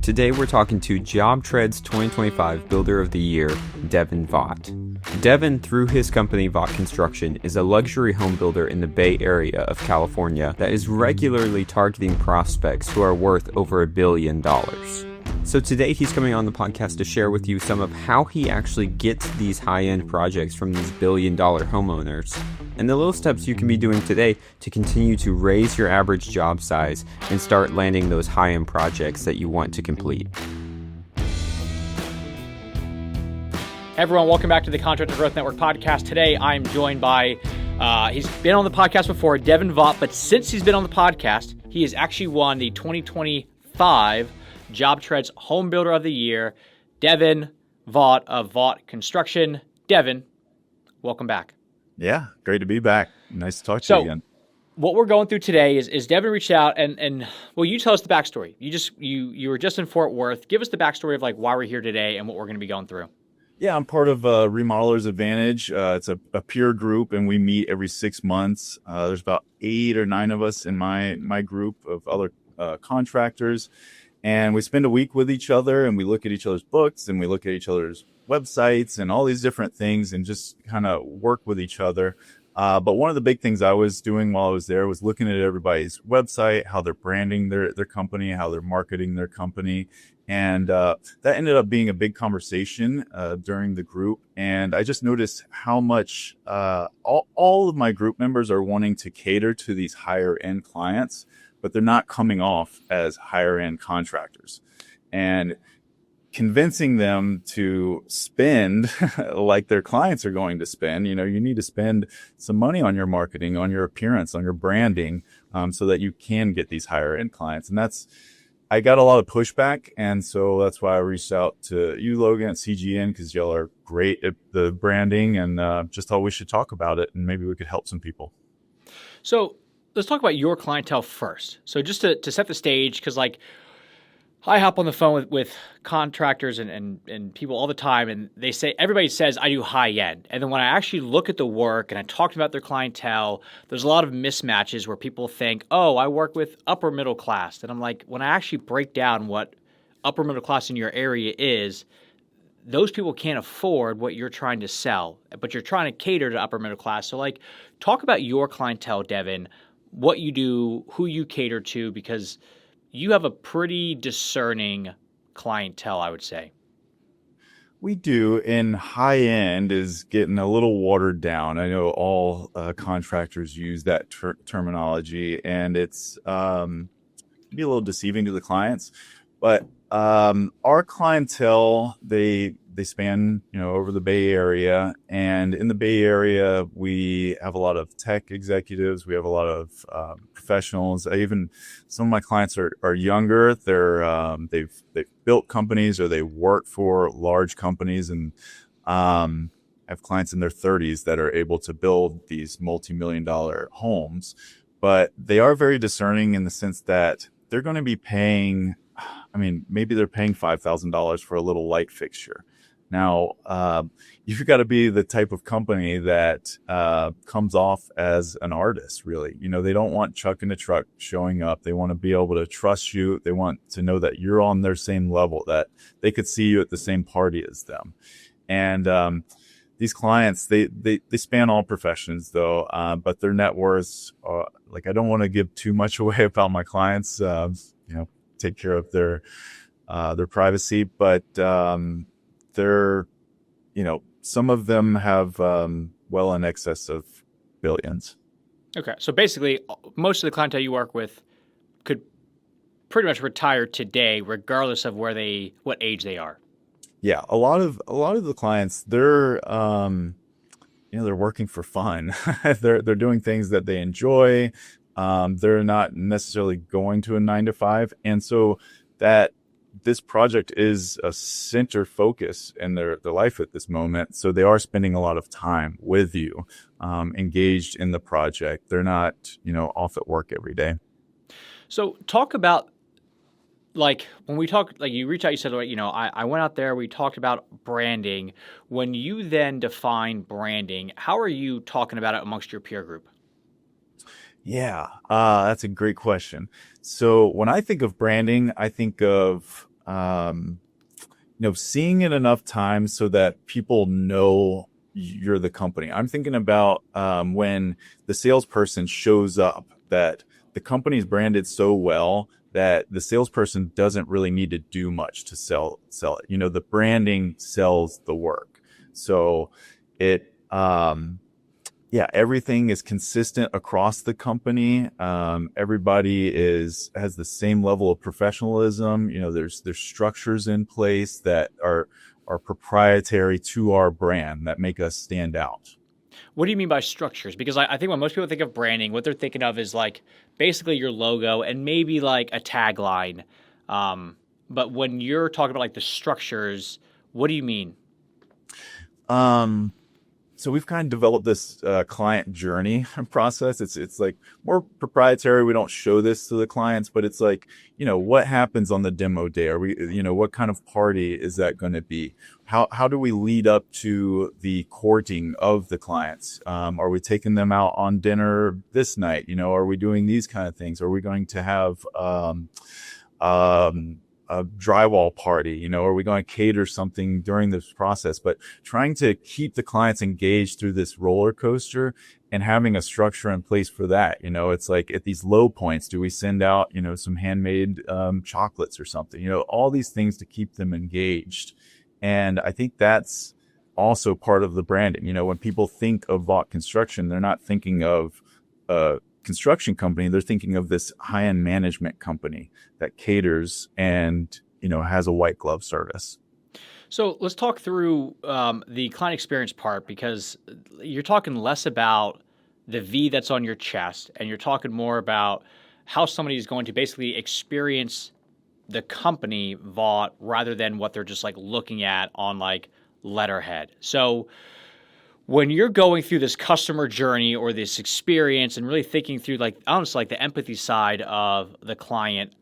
Today we're talking to JobTread's 2025 Builder of the Year, Devon Vought. Devon, through his company Vought Construction, is a luxury home builder in the Bay Area of California that is regularly targeting prospects who are worth over $1 billion. So today he's coming on the podcast to share with you some of how he actually gets these high-end projects from these billion-dollar homeowners, and the little steps you can be doing today to continue to raise your average job size and start landing those high-end projects that you want to complete. Hey everyone, welcome back to the Contractor Growth Network podcast. Today I'm joined by, he's been on the podcast before, Devon Vought, but since he's been on the podcast, he has actually won the 2025 JobTread's Home Builder of the Year, Devon Vought of Vought Construction. Devon, welcome back. Yeah, great to be back. Nice to talk to you again. What we're going through today is Devon reached out and well, you tell us the backstory. You were just in Fort Worth. Give us the backstory of like why we're here today and what we're going to be going through. Yeah, I'm part of Remodelers Advantage. It's a peer group, and we meet every 6 months. There's about 8 or 9 of us in my group of other contractors. And we spend a week with each other, and we look at each other's books, and we look at each other's websites and all these different things, and just kind of work with each other. But one of the big things I was doing while I was there was looking at everybody's website, how they're branding their company, how they're marketing their company. And that ended up being a big conversation during the group. And I just noticed how much all of my group members are wanting to cater to these higher end clients, but they're not coming off as higher end contractors. And convincing them to spend like their clients are going to spend, you need to spend some money on your marketing, on your appearance, on your branding, so that you can get these higher end clients. And I got a lot of pushback. And so that's why I reached out to you, Logan, at CGN, because y'all are great at the branding, and just thought we should talk about it and maybe we could help some people. So let's talk about your clientele first. So just to set the stage, because like I hop on the phone with contractors and people all the time, and everybody says I do high end. And then when I actually look at the work and I talk about their clientele, there's a lot of mismatches where people think, oh, I work with upper middle class. And I'm like, when I actually break down what upper middle class in your area is, those people can't afford what you're trying to sell, but you're trying to cater to upper middle class. So like, talk about your clientele, Devon, what you do, who you cater to, because you have a pretty discerning clientele, I would say. We do, and high end is getting a little watered down. I know all contractors use that terminology, and it's be a little deceiving to the clients. But our clientele, they span, over the Bay Area, and in the Bay Area, we have a lot of tech executives. We have a lot of professionals. Some of my clients are younger. They've built companies or they work for large companies, and have clients in their 30s that are able to build these multi-million-dollar homes. But they are very discerning in the sense that they're going to be paying. Maybe they're paying $5,000 for a little light fixture. Now, you've got to be the type of company that comes off as an artist, really. They don't want Chuck in the truck showing up. They want to be able to trust you. They want to know that you're on their same level, that they could see you at the same party as them. And these clients, they span all professions, though, but their net worths are, I don't want to give too much away about my clients, take care of their privacy, but they're, some of them have well in excess of billions. Okay, so basically, most of the clientele you work with could pretty much retire today, regardless of what age they are. Yeah, a lot of the clients, they're they're working for fun. they're doing things that they enjoy. They're not necessarily going to a 9-to-5. And so that this project is a center focus in their life at this moment. So they are spending a lot of time with you, engaged in the project. They're not, off at work every day. So talk about, when we talk, you reach out, you said, I went out there, we talked about branding. When you then define branding, how are you talking about it amongst your peer group? Yeah, that's a great question. So when I think of branding, I think of seeing it enough times so that people know you're the company. I'm thinking about when the salesperson shows up, that the company's branded so well that the salesperson doesn't really need to do much to sell it. The branding sells the work. So it, everything is consistent across the company. Everybody has the same level of professionalism. There's structures in place that are proprietary to our brand that make us stand out. What do you mean by structures? Because I think when most people think of branding, what they're thinking of is like basically your logo and maybe like a tagline. But when you're talking about like the structures, what do you mean? So we've kind of developed this client journey process. It's like more proprietary. We don't show this to the clients, but it's like, what happens on the demo day? Are we, what kind of party is that going to be? How do we lead up to the courting of the clients? Are we taking them out on dinner this night? Are we doing these kind of things? Are we going to have a drywall party? Are we going to cater something during this process? But trying to keep the clients engaged through this roller coaster and having a structure in place for that. It's like at these low points, do we send out, some handmade chocolates or something? All these things to keep them engaged. And I think that's also part of the branding. When people think of Vought Construction, they're not thinking of construction company, they're thinking of this high-end management company that caters and has a white glove service. So let's talk through the client experience part, because you're talking less about the V that's on your chest and you're talking more about how somebody is going to basically experience the company Vought rather than what they're just like looking at on like letterhead. So when you're going through this customer journey or this experience and really thinking through like honestly like the empathy side of the client,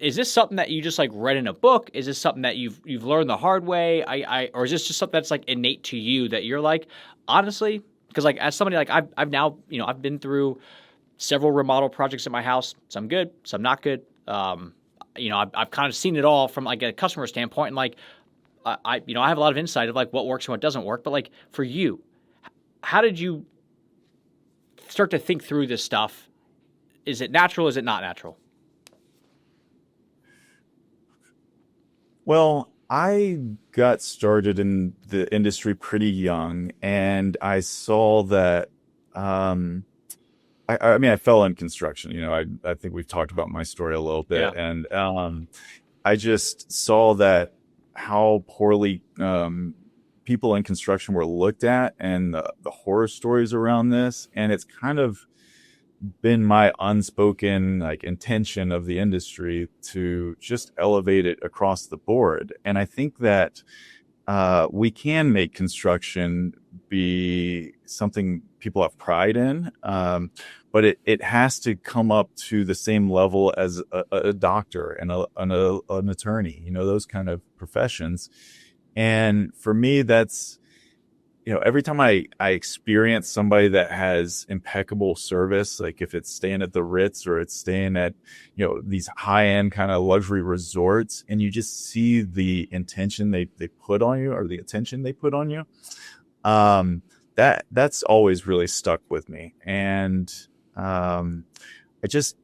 is this something that you just like read in a book? Is this something that you've learned the hard way? Or is this just something that's like innate to you that you're like, honestly, because like as somebody like I've now, I've been through several remodel projects at my house, some good, some not good. I've kind of seen it all from like a customer standpoint, and like I have a lot of insight of like what works and what doesn't work. But like for you, how did you start to think through this stuff? Is it natural? Is it not natural? Well, I got started in the industry pretty young, and I saw that. I fell in construction. I think we've talked about my story a little bit, Yeah. and I just saw that how poorly people in construction were looked at, and the horror stories around this. And it's kind of been my unspoken like intention of the industry to just elevate it across the board. And I think that we can make construction be something people have pride in, but it has to come up to the same level as a doctor and an attorney, those kind of professions. And for me, that's, every time I experience somebody that has impeccable service, like if it's staying at the Ritz or it's staying at, these high end kind of luxury resorts, and you just see the intention they put on you or the attention they put on you, that's always really stuck with me. And I just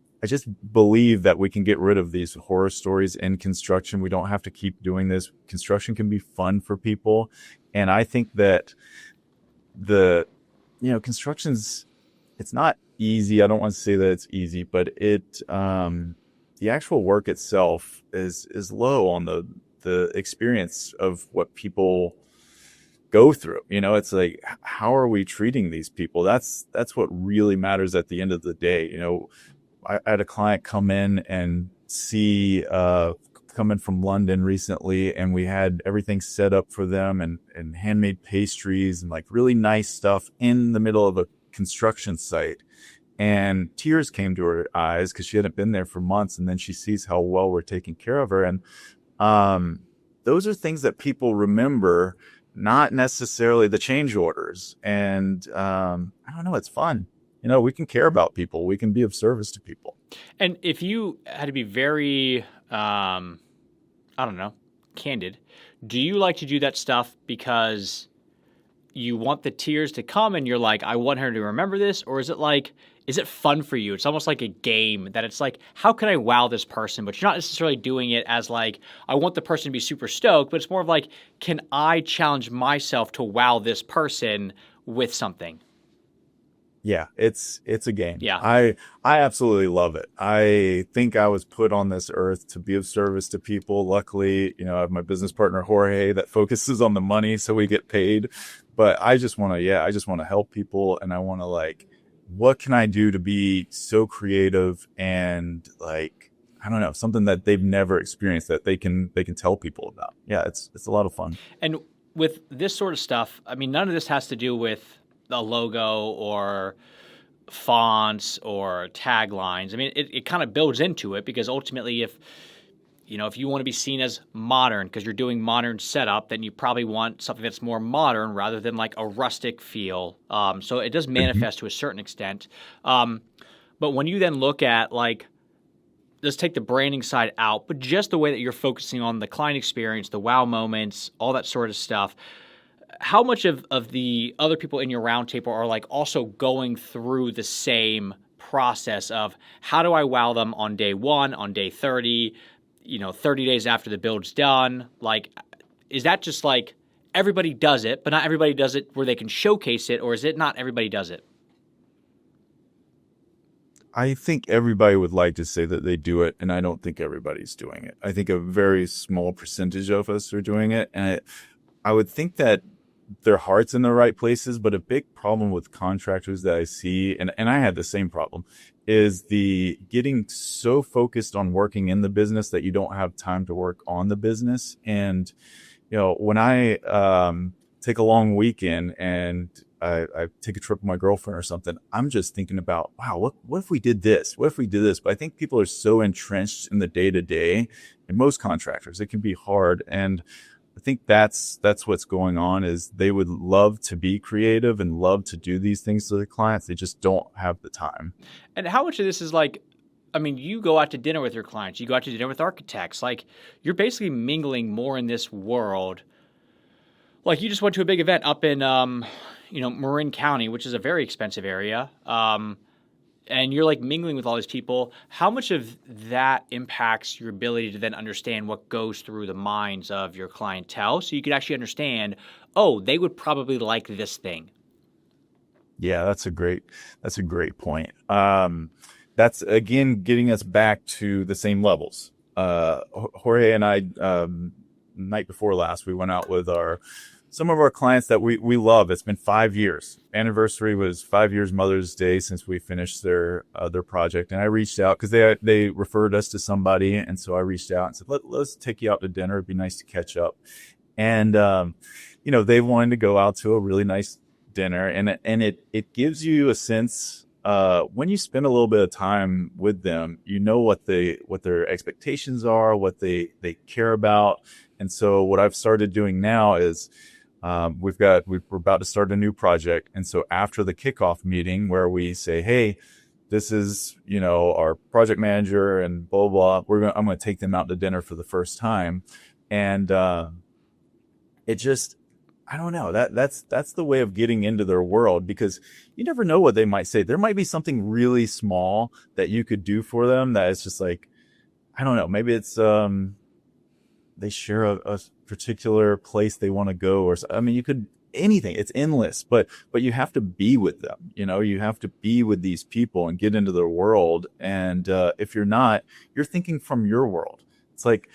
believe that we can get rid of these horror stories in construction. We don't have to keep doing this. Construction can be fun for people. And I think that construction's, it's not easy. I don't want to say that it's easy, but the actual work itself is low on the experience of what people go through. It's like, how are we treating these people? That's what really matters at the end of the day. I had a client come in and see, coming from London recently, and we had everything set up for them and handmade pastries and like really nice stuff in the middle of a construction site. And tears came to her eyes because she hadn't been there for months. And then she sees how well we're taking care of her. And those are things that people remember, not necessarily the change orders. And I don't know, it's fun. We can care about people. We can be of service to people. And if you had to be very I don't know, candid, do you like to do that stuff because you want the tears to come and you're like, I want her to remember this? Or is it like, is it fun for you? It's almost like a game that it's like, how can I wow this person? But you're not necessarily doing it as like, I want the person to be super stoked, but it's more of like, can I challenge myself to wow this person with something? Yeah, it's a game. Yeah. I absolutely love it. I think I was put on this earth to be of service to people. Luckily, I have my business partner Jorge that focuses on the money, so we get paid. But I just want to help people, and I want to like, what can I do to be so creative and like, I don't know, something that they've never experienced that they can tell people about. Yeah, it's a lot of fun. And with this sort of stuff, I mean, none of this has to do with a logo or fonts or taglines. I mean, it kind of builds into it because ultimately if you want to be seen as modern because you're doing modern setup, then you probably want something that's more modern rather than like a rustic feel. So it does manifest to a certain extent. But when you then look at like, let's take the branding side out, but just the way that you're focusing on the client experience, the wow moments, all that sort of stuff, how much of the other people in your roundtable are like also going through the same process of how do I wow them on day 1, on day 30, 30 days after the build's done? Like, is that just like everybody does it, but not everybody does it where they can showcase it, or is it not everybody does it? I think everybody would like to say that they do it, and I don't think everybody's doing it. I think a very small percentage of us are doing it, and I would think that their heart's in the right places, but a big problem with contractors that I see, and I had the same problem, is the getting so focused on working in the business that you don't have time to work on the business. And, when I take a long weekend and I take a trip with my girlfriend or something, I'm just thinking about, wow, what if we did this? What if we did this? But I think people are so entrenched in the day to day, and most contractors, it can be hard. And I think that's what's going on is they would love to be creative and love to do these things to their clients. They just don't have the time. And how much of this is like, I mean, you go out to dinner with your clients, you go out to dinner with architects, like you're basically mingling more in this world. Like you just went to a big event up in, Marin County, which is a very expensive area. And you're like mingling with all these people. How much of that impacts your ability to then understand what goes through the minds of your clientele so you could actually understand, oh, they would probably like this thing? Yeah, that's a great point. That's again getting us back to the same levels. Jorge and I, night before last, we went out with some of our clients that we love. It's been 5 years. Anniversary was 5 years Mother's Day since we finished their project. And I reached out because they referred us to somebody. And so I reached out and said, let's take you out to dinner. It'd be nice to catch up. And, they wanted to go out to a really nice dinner. And it gives you a sense, when you spend a little bit of time with them, what their expectations are, what they care about. And so what I've started doing now is, we're about to start a new project. And so after the kickoff meeting where we say, hey, this is, our project manager and blah, blah, I'm going to take them out to dinner for the first time. And, it just, I don't know, that's the way of getting into their world, because you never know what they might say. There might be something really small that you could do for them that is just like, I don't know, maybe it's, they share a particular place they want to go, or you could anything. It's endless, but you have to be with them. You have to be with these people and get into their world. And if you're not, you're thinking from your world. It's like,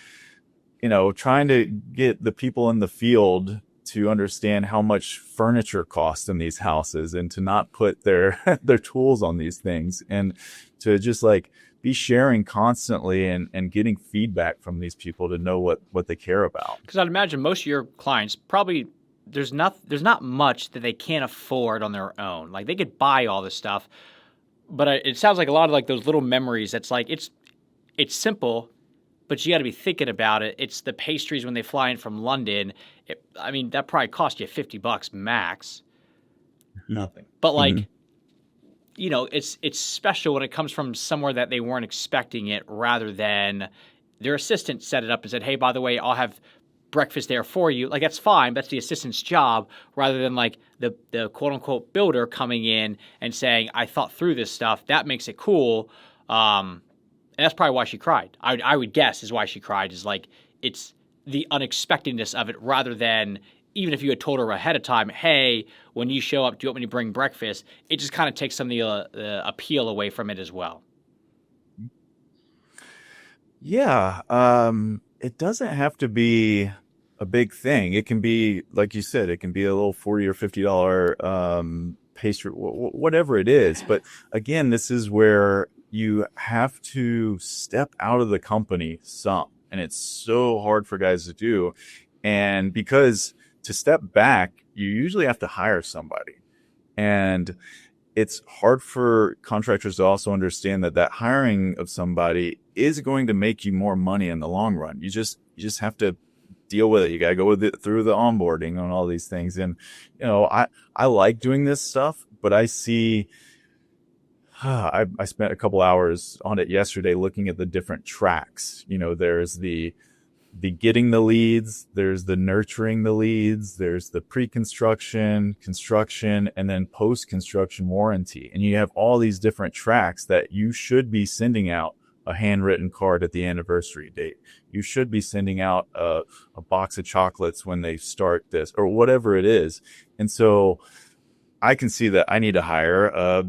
trying to get the people in the field to understand how much furniture costs in these houses and to not put their tools on these things, and to just like be sharing constantly and getting feedback from these people to know what they care about. Because I'd imagine most of your clients probably there's not much that they can't afford on their own. Like they could buy all this stuff, but it sounds like a lot of like those little memories. That's like it's simple, but you got to be thinking about it. It's the pastries when they fly in from London. That probably cost you $50 max. Nothing. But like, it's special when it comes from somewhere that they weren't expecting it, rather than their assistant set it up and said, hey, by the way, I'll have breakfast there for you. Like, that's fine. That's the assistant's job, rather than like the quote unquote builder coming in and saying, I thought through this stuff. That makes it cool. And that's probably why she cried. I would guess is why she cried, is like, it's the unexpectedness of it, rather than even if you had told her ahead of time, hey, when you show up, do you want me to bring breakfast? It just kind of takes some of the appeal away from it as well. Yeah. It doesn't have to be a big thing. It can be, like you said, it can be a little $40 or $50 pastry, whatever it is. But again, this is where you have to step out of the company some, and it's so hard for guys to do. And because to step back, you usually have to hire somebody, and it's hard for contractors to also understand that hiring of somebody is going to make you more money in the long run. You just have to deal with it. You got to go with it through the onboarding and all these things. And, I like doing this stuff, but I see, I spent a couple hours on it yesterday looking at the different tracks. There's the getting the leads, there's the nurturing the leads, there's the pre-construction, construction, and then post-construction warranty. And you have all these different tracks that you should be sending out a handwritten card at the anniversary date. You should be sending out a box of chocolates when they start this, or whatever it is. And so I can see that I need to hire a,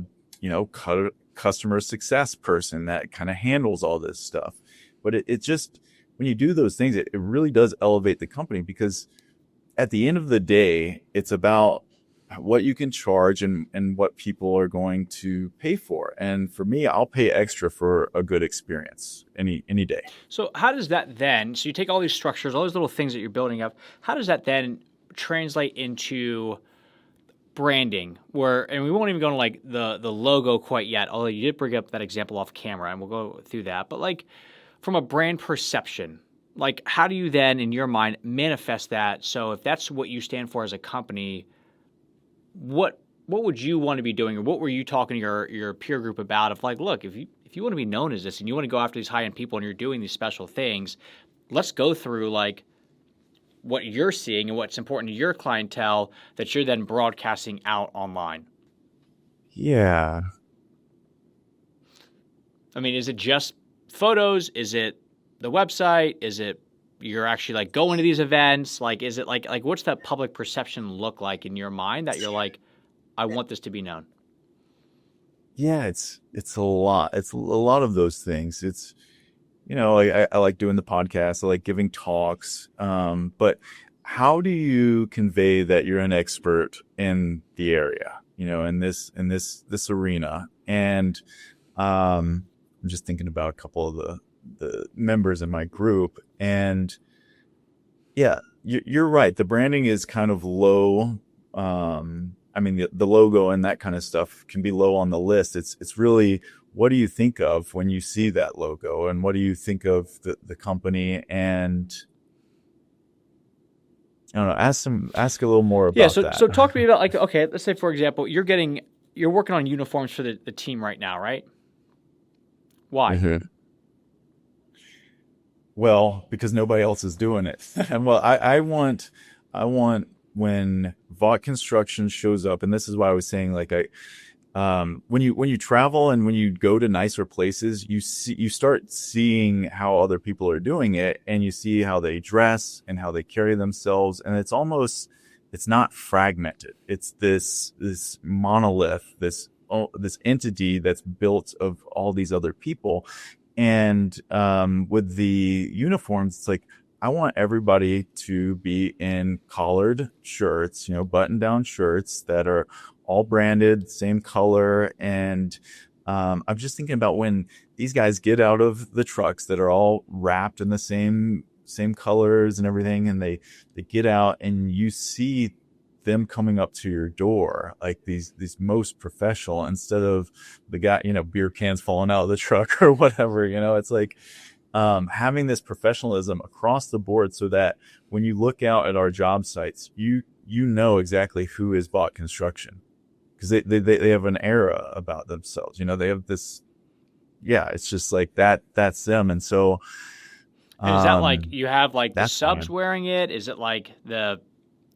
customer success person that kind of handles all this stuff. But it just, when you do those things, it really does elevate the company, because at the end of the day, it's about what you can charge and what people are going to pay for. And for me, I'll pay extra for a good experience any day. So how does that then, so you take all these structures, all those little things that you're building up, how does that then translate into branding, and we won't even go into like the logo quite yet, although you did bring up that example off camera, and we'll go through that. But like, from a brand perception, like, how do you then, in your mind, manifest that? So if that's what you stand for as a company, what would you want to be doing, or what were you talking to your peer group about? Of like, look, if you want to be known as this, and you want to go after these high-end people, and you're doing these special things, let's go through like what you're seeing and what's important to your clientele that you're then broadcasting out online. Yeah. I mean, is it just photos? Is it the website? Is it you're actually like going to these events? Like, is it like what's that public perception look like in your mind that you're like, I want this to be known? Yeah, it's a lot. It's a lot of those things. It's, I like doing the podcast. I like giving talks. But how do you convey that you're an expert in the area, in this arena? And, I'm just thinking about a couple of the members in my group, and yeah, you're right. The branding is kind of low. I mean, the logo and that kind of stuff can be low on the list. It's really, what do you think of when you see that logo, and what do you think of the company? And I don't know, ask a little more about that. So talk to me about, like, okay, let's say, for example, you're working on uniforms for the team right now, right? Why? Mm-hmm. Well, because nobody else is doing it. And well, I want when Vought Construction shows up, and this is why I was saying, like, when you travel and when you go to nicer places, you start seeing how other people are doing it, and you see how they dress and how they carry themselves, and it's not fragmented. It's this monolith, this entity that's built of all these other people. And with the uniforms, it's like, I want everybody to be in collared shirts, button-down shirts that are all branded, same color. And I'm just thinking about when these guys get out of the trucks that are all wrapped in the same colors and everything, and they get out, and you see them coming up to your door like these most professional, instead of the guy, beer cans falling out of the truck or whatever. It's like having this professionalism across the board, so that when you look out at our job sites, you know exactly who is Vought Construction, because they have an aura about themselves. They have this, yeah, it's just like that's them. And so And is that like you have like the That's subs fine. wearing it? Is it like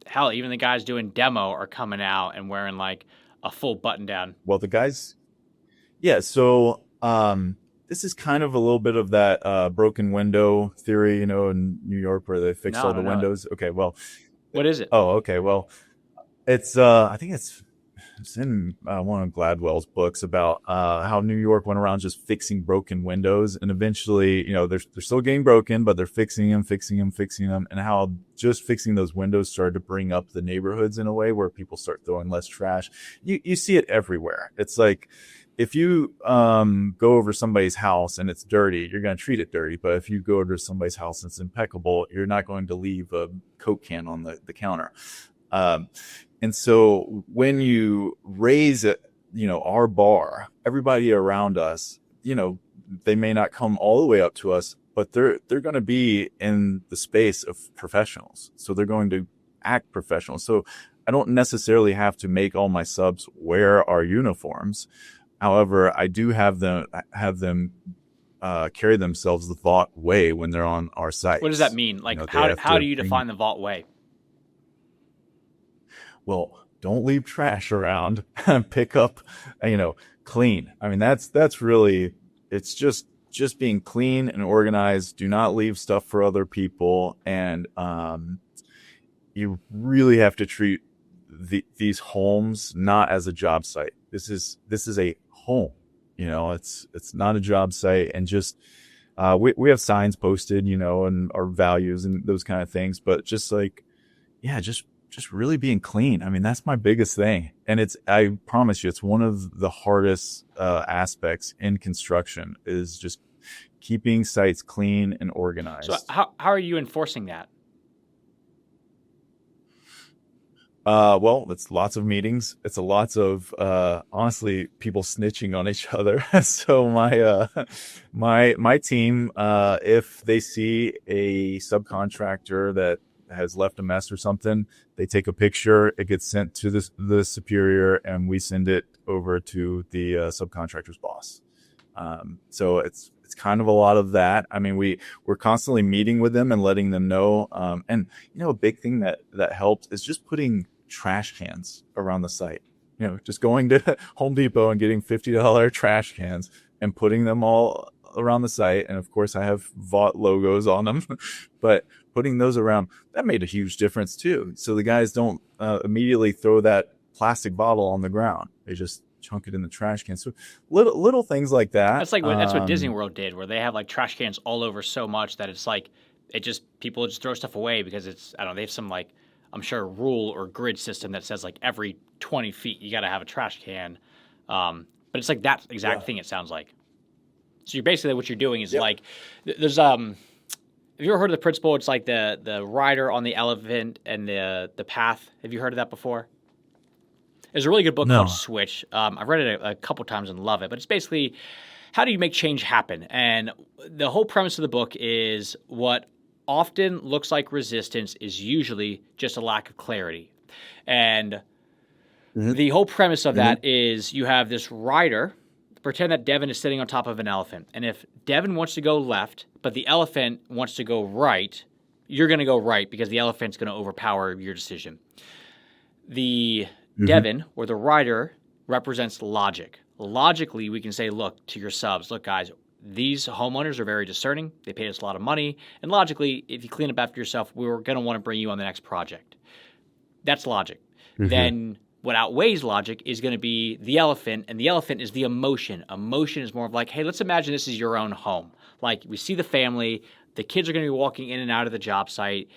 hell, even the guys doing demo are coming out and wearing like a full button down? Well, the guys, yeah. So this is kind of a little bit of that broken window theory, in New York where they fixed No, I all the don't know it. windows. Okay, well, What is it? oh, okay, well, it's I think it's in one of Gladwell's books about how New York went around just fixing broken windows, and eventually, they're still getting broken, but they're fixing them, and how just fixing those windows started to bring up the neighborhoods in a way where people start throwing less trash. You see it everywhere. It's like if you go over somebody's house and it's dirty, you're going to treat it dirty. But if you go over to somebody's house and it's impeccable, you're not going to leave a Coke can on the counter. And so when you raise it, our bar, everybody around us, they may not come all the way up to us, but they're going to be in the space of professionals. So they're going to act professional. So I don't necessarily have to make all my subs wear our uniforms. However, I do have them carry themselves the Vought way when they're on our site. What does that mean? Like, how do you define the Vought way? Well, don't leave trash around. Pick up, clean. I mean, that's really, it's just being clean and organized. Do not leave stuff for other people. And you really have to treat these homes not as a job site. This is a home. It's not a job site. And just we have signs posted, and our values and those kind of things. But just like, yeah, just really being clean. I mean, that's my biggest thing. And I promise you, it's one of the hardest aspects in construction is just keeping sites clean and organized. So how are you enforcing that? Well, it's lots of meetings. It's lots of, honestly, people snitching on each other. So my team, if they see a subcontractor that has left a mess or something, they take a picture, it gets sent to the superior, and we send it over to the subcontractor's boss. So it's kind of a lot of that. I mean, we're constantly meeting with them and letting them know. And a big thing that helps is just putting trash cans around the site. Just going to Home Depot and getting $50 trash cans and putting them all around the site. And of course, I have Vought logos on them, but putting those around, that made a huge difference too. So the guys don't immediately throw that plastic bottle on the ground. They just chunk it in the trash can. So little things like that. That's what Disney World did, where they have like trash cans all over so much that it's like people just throw stuff away because they have some like, I'm sure, rule or grid system that says like every 20 feet you got to have a trash can. But it's like that exact thing, it sounds like. So you're basically, what you're doing is like, there's have you ever heard of the principle? It's like the rider on the elephant and the path. Have you heard of that before? There's a really good book called Switch. I've read it a couple times and love it. But it's basically, how do you make change happen? And the whole premise of the book is what often looks like resistance is usually just a lack of clarity. And the whole premise of that is you have this rider. Pretend that Devon is sitting on top of an elephant. And if Devon wants to go left, but the elephant wants to go right, you're going to go right because the elephant's going to overpower your decision. The Devon, or the rider, represents logic. Logically, we can say, look, to your subs, look, guys, these homeowners are very discerning. They paid us a lot of money. And logically, if you clean up after yourself, we're going to want to bring you on the next project. That's logic. Then what outweighs logic is going to be the elephant, and the elephant is the emotion. Emotion is more of like, hey, let's imagine this is your own home. Like, we see the family, the kids are going to be walking in and out of the job site.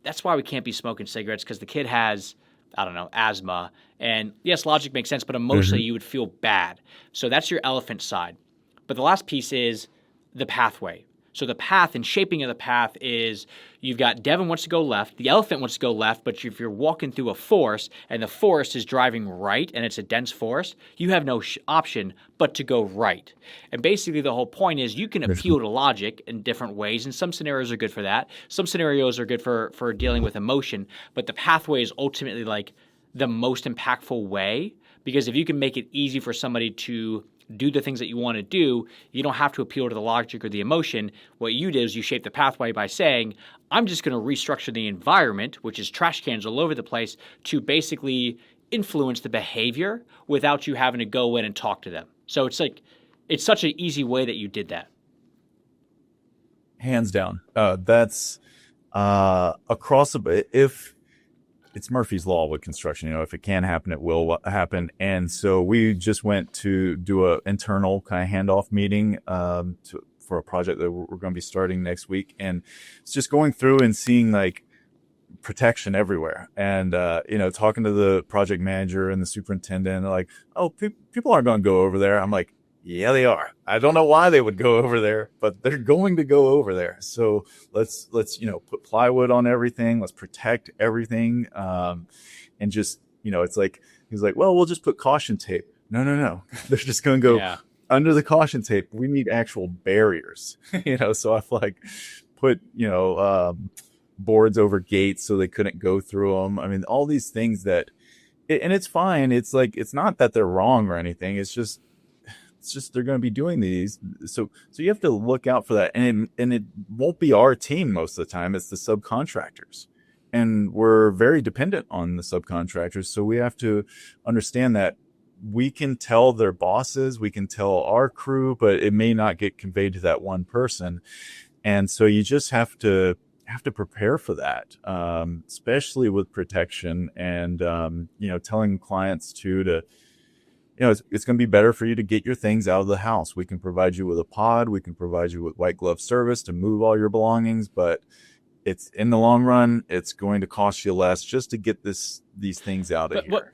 That's why we can't be smoking cigarettes, because the kid has, asthma. And yes, logic makes sense, but emotionally you would feel bad. So that's your elephant side. But the last piece is the pathway. So the path and shaping of the path is you've got Devon wants to go left, the elephant wants to go left, but if you're walking through a forest and the forest is driving right and it's a dense forest, you have no option but to go right. And basically the whole point is you can appeal to logic in different ways, and some scenarios are good for that. Some scenarios are good for dealing with emotion, but the pathway is ultimately like the most impactful way, because if you can make it easy for somebody to do the things that you want to do. You don't have to appeal to the logic or the emotion. What you did is you shaped the pathway by saying, I'm just going to restructure the environment, which is trash cans all over the place, to basically influence the behavior without you having to go in and talk to them. So it's such an easy way that you did that. Hands down. That's across the, if it's Murphy's Law with construction, if it can happen, it will happen. And so we just went to do a internal kind of handoff meeting for a project that we're going to be starting next week. And it's just going through and seeing like protection everywhere. And, talking to the project manager and the superintendent, like, oh, people aren't going to go over there. I'm like, yeah, they are. I don't know why they would go over there, but they're going to go over there. So let's put plywood on everything. Let's protect everything. And just, it's like, he's like, well, we'll just put caution tape. No. They're just going to go under the caution tape. We need actual barriers, so I've like put, boards over gates so they couldn't go through them. I mean, all these things and it's fine. It's like, it's not that they're wrong or anything. It's just they're going to be doing these. So you have to look out for that. And it won't be our team most of the time. It's the subcontractors. And we're very dependent on the subcontractors. So we have to understand that we can tell their bosses, we can tell our crew, but it may not get conveyed to that one person. And so you just have to prepare for that, especially with protection and, telling clients to it's going to be better for you to get your things out of the house. We can provide you with a pod. We can provide you with white glove service to move all your belongings, but it's in the long run, it's going to cost you less just to get these things out of here.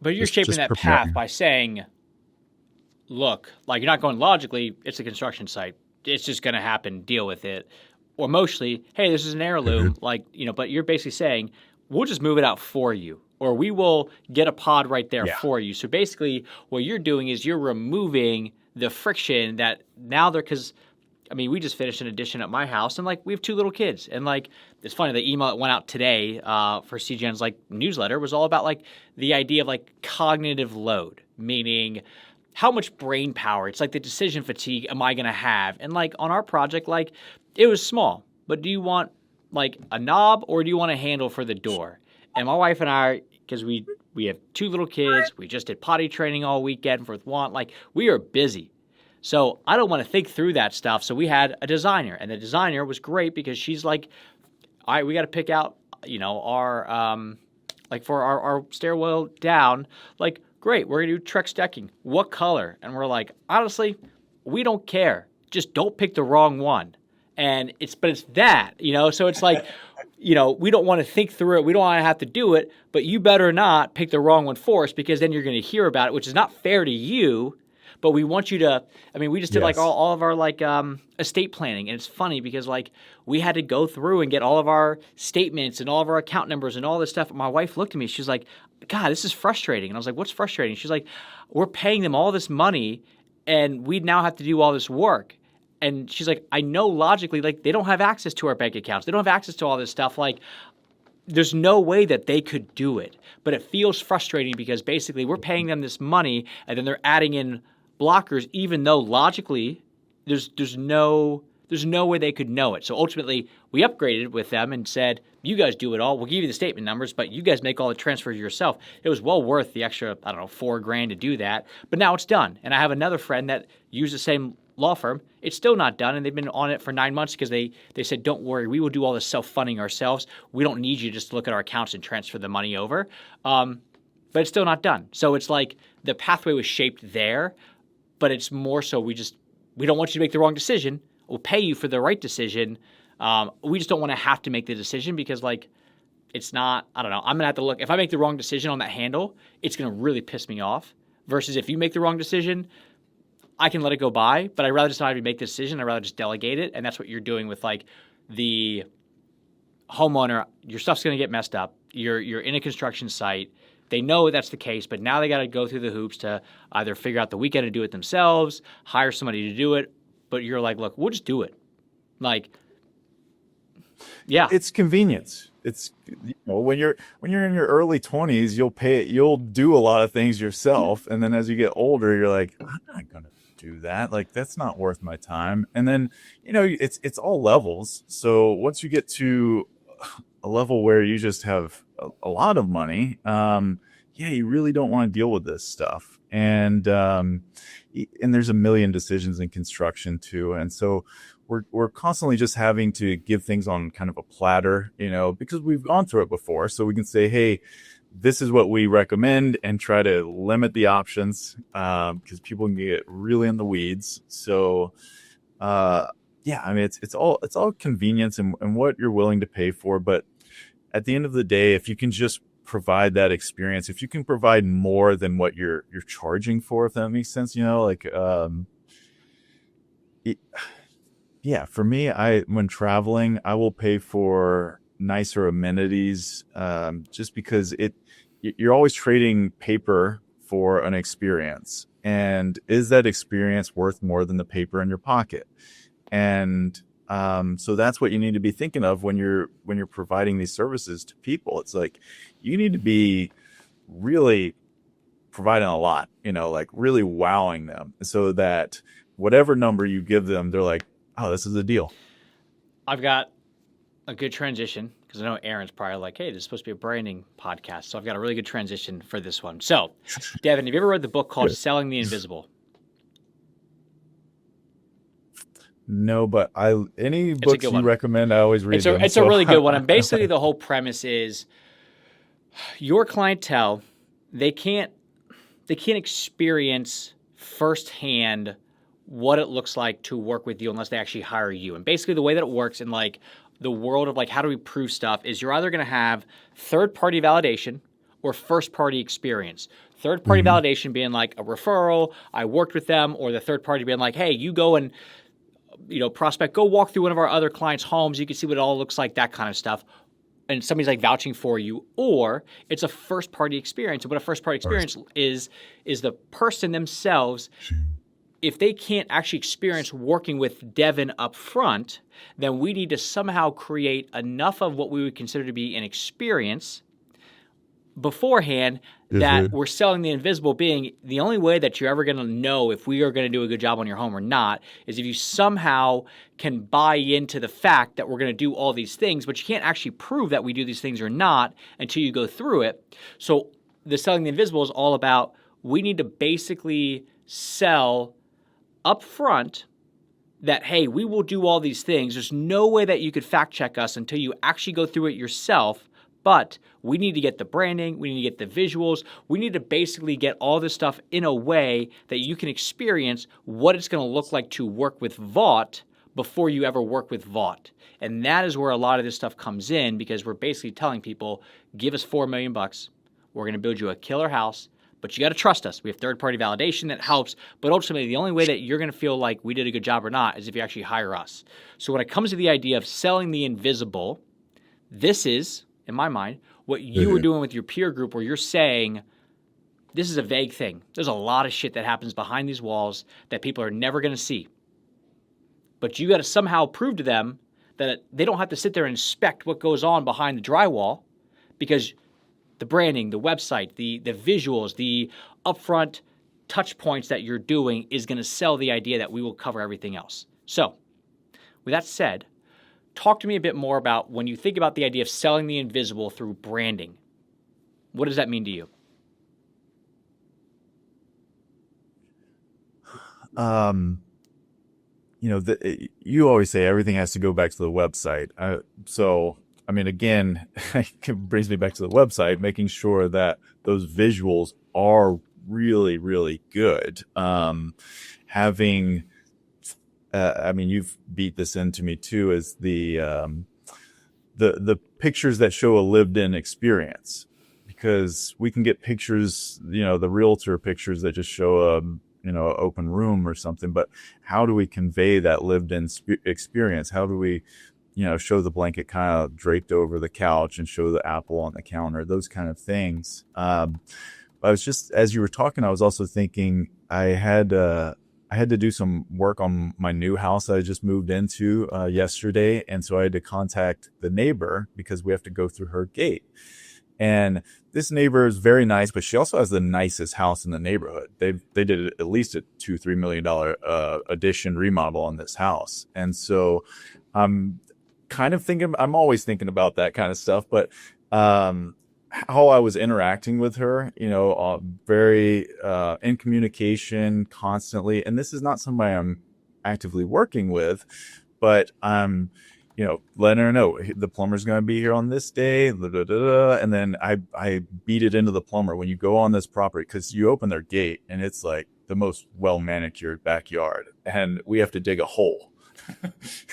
But you're shaping that path by saying, look, like, you're not going logically. It's a construction site. It's just going to happen. Deal with it. Or mostly, hey, this is an heirloom. But you're basically saying, we'll just move it out for you. Or we will get a pod right there for you. So basically what you're doing is you're removing the friction that now because we just finished an addition at my house and we have 2 little kids. And it's funny, the email that went out today for CGN's newsletter was all about the idea of cognitive load, meaning how much brain power. It's the decision fatigue am I going to have? And on our project, it was small, but do you want a knob or do you want a handle for the door? And my wife and I, because we have 2 little kids, we just did potty training all weekend for Want. We are busy. So I don't want to think through that stuff. So we had a designer, and the designer was great because she's all right, we got to pick out, our, for our stairwell down, great, we're going to do Trex decking. What color? And we're honestly, we don't care. Just don't pick the wrong one. And it's that, so it's we don't want to think through it. We don't want to have to do it, but you better not pick the wrong one for us because then you're going to hear about it, which is not fair to you, but we want you to, we just did all of our estate planning. And it's funny because we had to go through and get all of our statements and all of our account numbers and all this stuff. And my wife looked at me, she's like, God, this is frustrating. And I was like, what's frustrating? She's like, we're paying them all this money and we now have to do all this work. And she's like, I know logically, they don't have access to our bank accounts. They don't have access to all this stuff. There's no way that they could do it. But it feels frustrating because basically we're paying them this money and then they're adding in blockers, even though logically there's no way they could know it. So ultimately we upgraded with them and said, you guys do it all. We'll give you the statement numbers, but you guys make all the transfers yourself. It was well worth the extra, $4,000 to do that. But now it's done. And I have another friend that used the same law firm. It's still not done, and they've been on it for 9 months because they said, don't worry, we will do all this self-funding ourselves. We don't need you just to look at our accounts and transfer the money over. But it's still not done. So it's the pathway was shaped there, but it's more so we don't want you to make the wrong decision. We'll pay you for the right decision. We just don't want to have to make the decision because it's not, I don't know, I'm going to have to look. If I make the wrong decision on that handle, it's going to really piss me off versus if you make the wrong decision, I can let it go by, but I'd rather just not even make the decision. I'd rather just delegate it. And that's what you're doing with the homeowner. Your stuff's going to get messed up. You're in a construction site. They know that's the case, but now they got to go through the hoops to either figure out the weekend to do it themselves, hire somebody to do it. But you're look, we'll just do it. Yeah. It's convenience. it's when you're in your early 20s, you'll do a lot of things yourself, and then as you get older, you're like, I'm not gonna do that. Like that's not worth my time. And then it's all levels. So once you get to a level where you just have a lot of money, yeah, you really don't want to deal with this stuff. And there's a million decisions in construction too. And so we're constantly just having to give things on kind of a platter, because we've gone through it before. So we can say, hey, this is what we recommend, and try to limit the options, because people can get really in the weeds. So, yeah, I mean, it's all convenience and what you're willing to pay for. But at the end of the day, if you can just provide that experience, if you can provide more than what you're charging for, if that makes sense, yeah, for me, when traveling, I will pay for nicer amenities, just because you're always trading paper for an experience. And is that experience worth more than the paper in your pocket? And so that's what you need to be thinking of when you're providing these services to people. It's like you need to be really providing a lot, like really wowing them, so that whatever number you give them, they're like, oh, this is a deal. I've got a good transition because I know Aaron's probably like, hey, this is supposed to be a branding podcast. So I've got a really good transition for this one. So, Devon, have you ever read the book called Selling the Invisible? No, but any books you recommend, I always read them. It's a really good one. And basically the whole premise is your clientele, they can't experience firsthand what it looks like to work with you unless they actually hire you. And basically the way that it works in like the world of like how do we prove stuff is you're either going to have third-party validation or first-party experience. Third-party validation being like a referral, I worked with them, or the third party being like, hey, you go and prospect, go walk through one of our other clients' homes. You can see what it all looks like, that kind of stuff. And somebody's like vouching for you, or it's a first party experience. And what a first party experience is the person themselves. If they can't actually experience working with Devon up front, then we need to somehow create enough of what we would consider to be an experience beforehand that we're selling the invisible, being the only way that you're ever going to know if we are going to do a good job on your home or not is if you somehow can buy into the fact that we're going to do all these things, but you can't actually prove that we do these things or not until you go through it. So the selling the invisible is all about we need to basically sell up front that, hey, we will do all these things. There's no way that you could fact check us until you actually go through it yourself. But we need to get the branding, we need to get the visuals, we need to basically get all this stuff in a way that you can experience what it's going to look like to work with Vought before you ever work with Vought. And that is where a lot of this stuff comes in, because we're basically telling people, give us $4 million, we're going to build you a killer house, but you got to trust us. We have third-party validation that helps, but ultimately the only way that you're going to feel like we did a good job or not is if you actually hire us. So when it comes to the idea of selling the invisible, this is, in my mind, what you were doing with your peer group, where you're saying, this is a vague thing. There's a lot of shit that happens behind these walls that people are never going to see. But you got to somehow prove to them that they don't have to sit there and inspect what goes on behind the drywall, because the branding, the website, the visuals, the upfront touch points that you're doing is going to sell the idea that we will cover everything else. So, with that said, talk to me a bit more about when you think about the idea of selling the invisible through branding. What does that mean to you? You always say everything has to go back to the website. So, I mean, again, it brings me back to the website, making sure that those visuals are really, really good. I mean, you've beat this into me too, is the pictures that show a lived-in experience, because we can get pictures, the realtor pictures that just show an open room or something, but how do we convey that lived-in experience? How do we, show the blanket kind of draped over the couch and show the apple on the counter, those kind of things. I was just, as you were talking, I was also thinking I had I had to do some work on my new house I just moved into yesterday. And so I had to contact the neighbor because we have to go through her gate. And this neighbor is very nice, but she also has the nicest house in the neighborhood. They did at least a $2-3 million addition remodel on this house. And so I'm kind of thinking, I'm always thinking about that kind of stuff, but how I was interacting with her, very in communication constantly. And this is not somebody I'm actively working with, but I'm, letting her know the plumber's going to be here on this day. Blah, blah, blah, blah. And then I beat it into the plumber when you go on this property, because you open their gate and it's like the most well manicured backyard, and we have to dig a hole.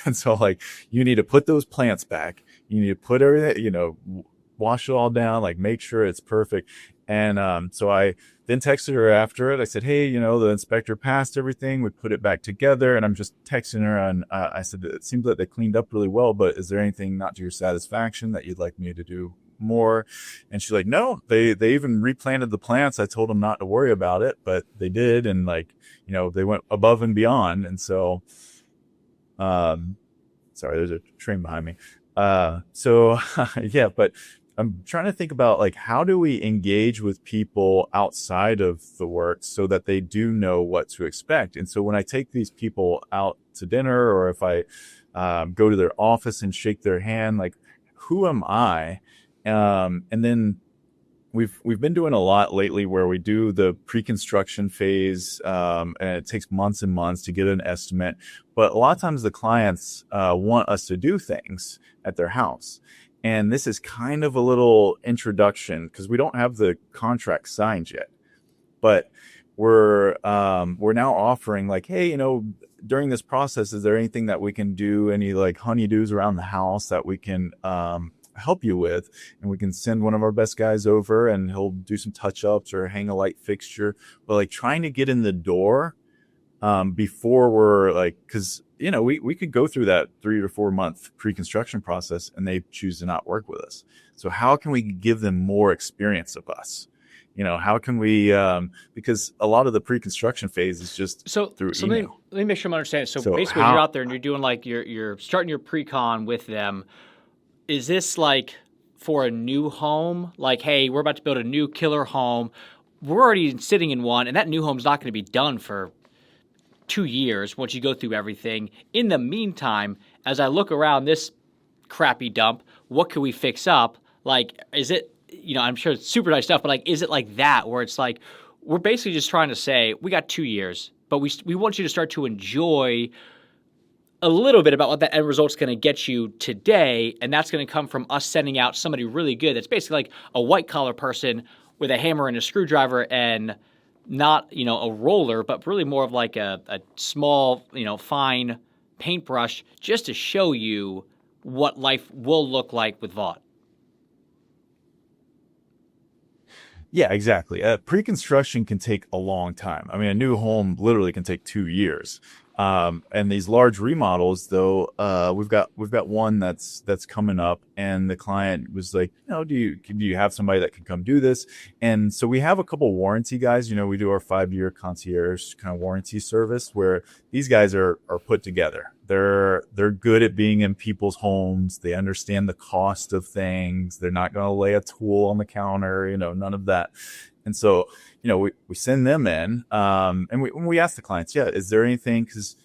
And so like, you need to put those plants back. You need to put everything, wash it all down, like make sure it's perfect. And so I then texted her after it. I said, hey, the inspector passed everything. We put it back together. And I'm just texting her. And I said, it seems like they cleaned up really well, but is there anything not to your satisfaction that you'd like me to do more? And she's like, no, they even replanted the plants. I told them not to worry about it, but they did. And like, they went above and beyond. And so, sorry, there's a train behind me. So yeah, but I'm trying to think about like, how do we engage with people outside of the work so that they do know what to expect? And so when I take these people out to dinner, or if I go to their office and shake their hand, like, who am I? And then we've been doing a lot lately where we do the pre-construction phase, and it takes months and months to get an estimate. But a lot of times the clients want us to do things at their house. And this is kind of a little introduction, because we don't have the contract signed yet. But we're now offering like, hey, during this process, is there anything that we can do, any like honeydews around the house that we can help you with? And we can send one of our best guys over and he'll do some touch-ups or hang a light fixture. But like, trying to get in the door before we're like, because we could go through that 3 to 4 month pre-construction process and they choose to not work with us. So how can we give them more experience of us? How can we, because a lot of the pre-construction phase is just through email. Let me make sure I'm understanding. So basically you're out there and you're doing like, you're starting your pre-con with them. Is this like for a new home? Like, hey, we're about to build a new killer home. We're already sitting in one, and that new home's not going to be done for 2 years once you go through everything. In the meantime, as I look around this crappy dump, what can we fix up? Like, is it, I'm sure it's super nice stuff, but like, is it like that where it's like, we're basically just trying to say, we got 2 years, but we want you to start to enjoy a little bit about what that end result's going to get you today, and that's going to come from us sending out somebody really good that's basically like a white-collar person with a hammer and a screwdriver and not, a roller, but really more of like a small, fine paintbrush, just to show you what life will look like with Vought. Yeah, exactly. Pre-construction can take a long time. I mean, a new home literally can take 2 years. And these large remodels, though, we've got one that's coming up, and the client was like, do you have somebody that can come do this? And so we have a couple warranty guys. We do our 5-year concierge kind of warranty service where these guys are put together. They're good at being in people's homes. They understand the cost of things. They're not going to lay a tool on the counter, none of that. And so, we send them in, and we ask the clients, is there anything? Because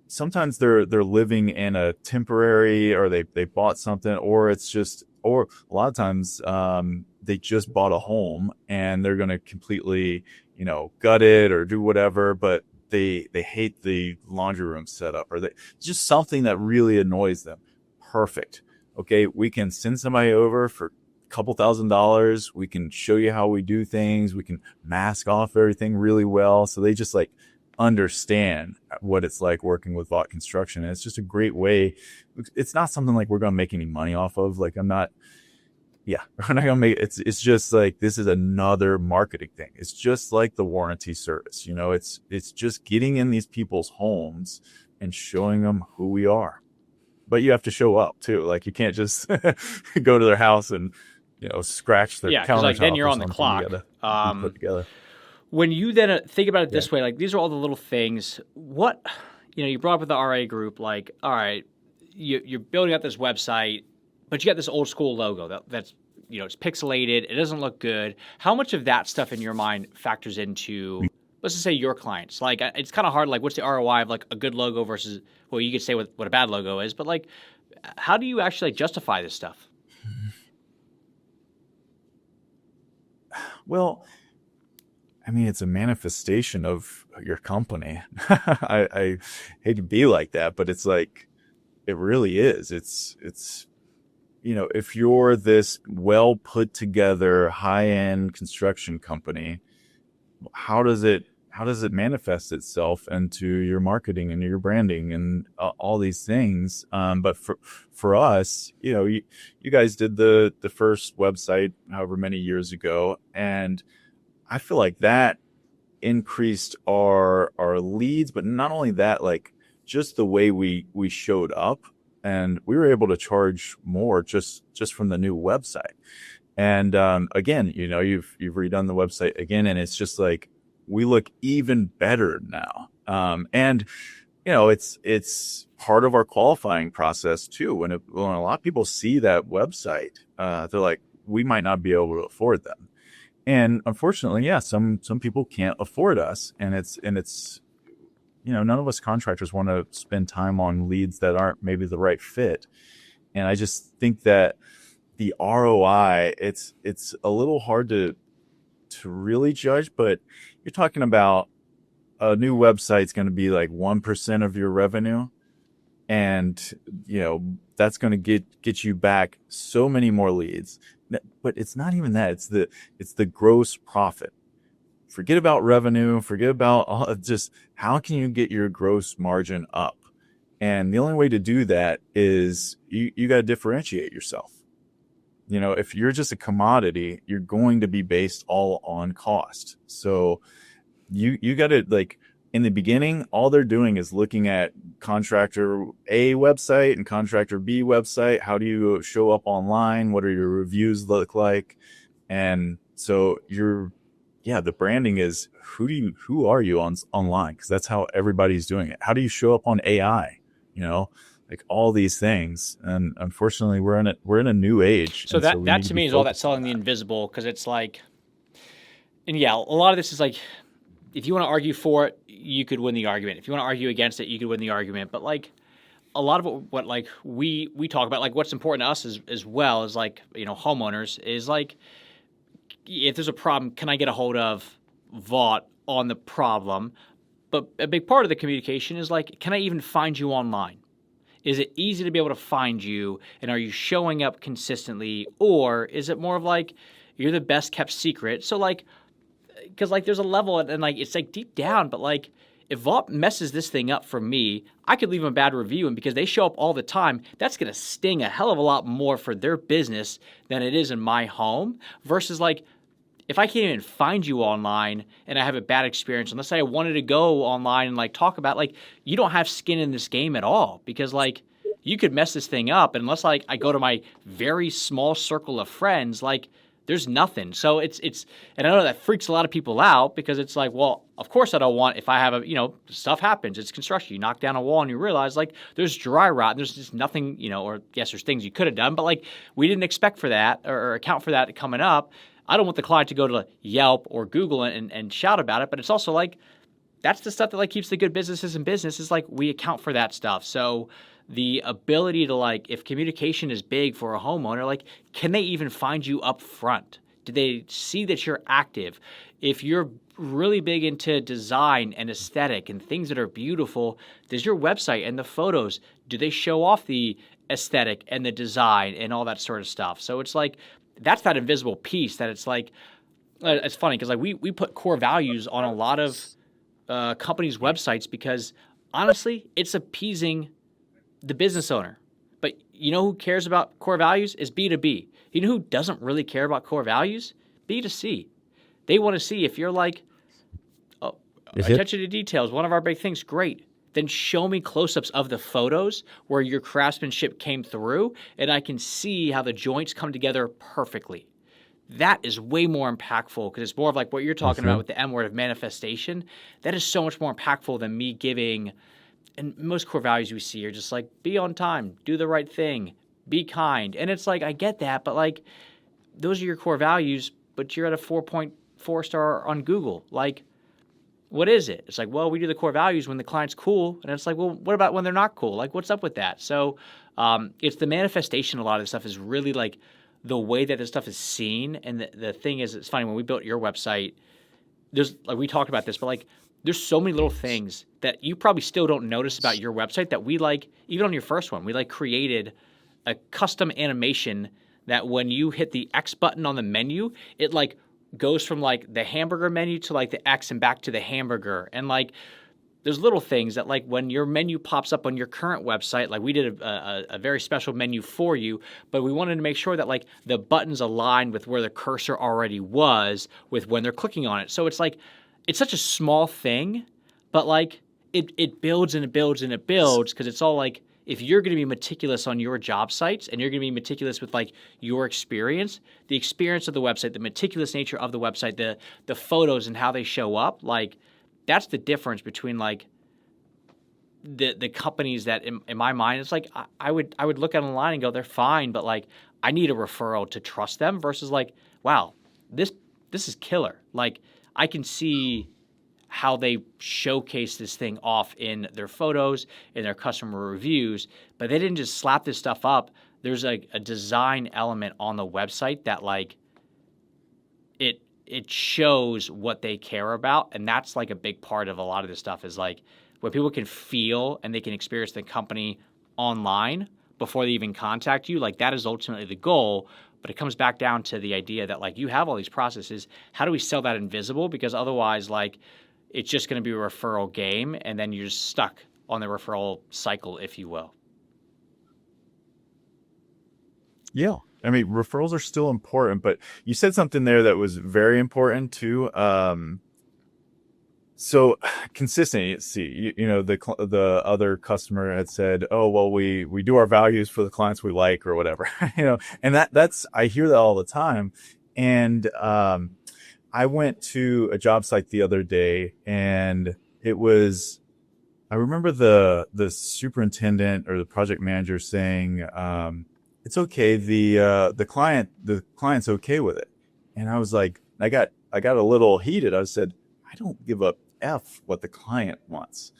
sometimes they're living in a temporary, or they bought something, or or a lot of times they just bought a home and they're going to completely, gut it or do whatever, but they hate the laundry room setup, or just something that really annoys them. Perfect. Okay, we can send somebody over for couple $1,000s. We can show you how we do things. We can mask off everything really well, so they just like understand what it's like working with Vought Construction. And it's just a great way. It's not something like we're going to make any money off of. Like, we're not going to make it. It's just like, this is another marketing thing. It's just like the warranty service. It's just getting in these people's homes and showing them who we are. But you have to show up too. Like, you can't just go to their house and scratch their countertop. Like then you're on the clock. Put together. When you then think about it this way, like these are all the little things. What, you brought up with the RA group, like, all right, you're building up this website, but you got this old school logo that's, it's pixelated. It doesn't look good. How much of that stuff in your mind factors into, let's just say, your clients? Like, it's kind of hard. Like, what's the ROI of like a good logo versus, well, you could say what a bad logo is, but like, how do you actually justify this stuff? Well, I mean, it's a manifestation of your company. I hate to be like that, but it's like, it really is. It's, if you're this well put together high end construction company, how does it manifest itself into your marketing and your branding and all these things? But for us, you guys did the first website however many years ago, and I feel like that increased our leads, but not only that, like just the way we showed up, and we were able to charge more just from the new website. And again, you've redone the website again, and it's just like we look even better now. And it's part of our qualifying process too. When a lot of people see that website, they're like, we might not be able to afford them. And unfortunately, yeah, some people can't afford us, and it's none of us contractors want to spend time on leads that aren't maybe the right fit. And I just think that the ROI, it's a little hard to really judge, but you're talking about a new website's going to be like 1% of your revenue, and that's going to get you back so many more leads. But it's not even that. It's the gross profit. Forget about revenue. Forget about just how can you get your gross margin up? And the only way to do that is you got to differentiate yourself. If you're just a commodity, you're going to be based all on cost. So you got to, like, in the beginning, all they're doing is looking at contractor A website and contractor B website. How do you show up online? What are your reviews look like? And so the branding is who are you online? Because that's how everybody's doing it. How do you show up on AI? Like all these things. And unfortunately, we're in a new age. So that to me is all that selling the invisible, because it's like, and yeah, a lot of this is like, if you want to argue for it, you could win the argument. If you want to argue against it, you could win the argument. But like a lot of what like we talk about, like what's important to us as well as like, homeowners, is like, if there's a problem, can I get a hold of Vought on the problem? But a big part of the communication is like, can I even find you online? Is it easy to be able to find you? And are you showing up consistently? Or is it more of like, you're the best kept secret? So like, because like there's a level, and like it's like deep down, but like if Vought messes this thing up for me, I could leave them a bad review, and because they show up all the time, that's going to sting a hell of a lot more for their business than it is in my home. Versus like, if I can't even find you online and I have a bad experience, unless I wanted to go online and like talk about, like, you don't have skin in this game at all, because like you could mess this thing up, and unless like I go to my very small circle of friends, like there's nothing. So it's, and I know that freaks a lot of people out, because it's like, well, of course I don't want, if I have stuff happens, it's construction. You knock down a wall and you realize like there's dry rot and there's just nothing, or yes, there's things you could have done, but like we didn't expect for that or account for that coming up. I don't want the client to go to Yelp or Google and shout about it, but it's also like, that's the stuff that like keeps the good businesses in business, is like we account for that stuff. So the ability to like, if communication is big for a homeowner, like, can they even find you up front? Do they see that you're active? If you're really big into design and aesthetic and things that are beautiful, does your website and the photos, do they show off the aesthetic and the design and all that sort of stuff? So it's like, that's that invisible piece that it's like, it's funny because like we put core values on a lot of companies' websites, because honestly, it's appeasing the business owner. But you know who cares about core values is B2B. You know who doesn't really care about core values? B2C. They want to see if you're like, oh, attention to details, one of our big things, great. Then show me close-ups of the photos where your craftsmanship came through, and I can see how the joints come together perfectly. that is way more impactful because it's more of like what you're talking about with the M word of manifestation. That is so much more impactful than me giving. And most core values we see are just like be on time, do the right thing, be kind. And it's like, I get that, but like those are your core values, but you're at a 4.4 star on Google. Like, what is it? It's like, well, we do the core values when the client's cool. And it's like, well, what about when they're not cool? Like, what's up with that? So it's the manifestation. A lot of this stuff is really like the way that this stuff is seen. And the thing is, it's funny, when we built your website, there's like, we talked about this, but like, there's so many little things that you probably still don't notice about your website that we like, even on your first one, we like created a custom animation that when you hit the X button on the menu, it like goes from like the hamburger menu to like the X and back to the hamburger. And like, there's little things that like when your menu pops up on your current website, like we did a very special menu for you, but we wanted to make sure that like the buttons aligned with where the cursor already was with when they're clicking on it. So it's like, it's such a small thing, but like it builds and it builds and it builds because it's all like, if you're going to be meticulous on your job sites and you're going to be meticulous with like your experience, the experience of the website, the meticulous nature of the website, the photos and how they show up, like that's the difference between like the companies that in my mind, it's like I would look at online and go, they're fine, but like I need a referral to trust them versus like, wow, this is killer. Like I can see how they showcase this thing off in their photos, in their customer reviews, but they didn't just slap this stuff up. There's a design element on the website that like it shows what they care about. And that's like a big part of a lot of this stuff is like where people can feel and they can experience the company online before they even contact you. Like that is ultimately the goal. But it comes back down to the idea that like you have all these processes. How do we sell that invisible? Because otherwise like it's just going to be a referral game and then you're just stuck on the referral cycle, if you will. Yeah. I mean, referrals are still important, but you said something there that was very important too. So consistency, you know, the other customer had said, oh, well, we do our values for the clients we like or whatever, you know, and that's, I hear that all the time. And, I went to a job site the other day and it was, I remember the superintendent or the project manager saying, it's okay. The client's okay with it. And I was like, I got a little heated. I said, I don't give a F what the client wants.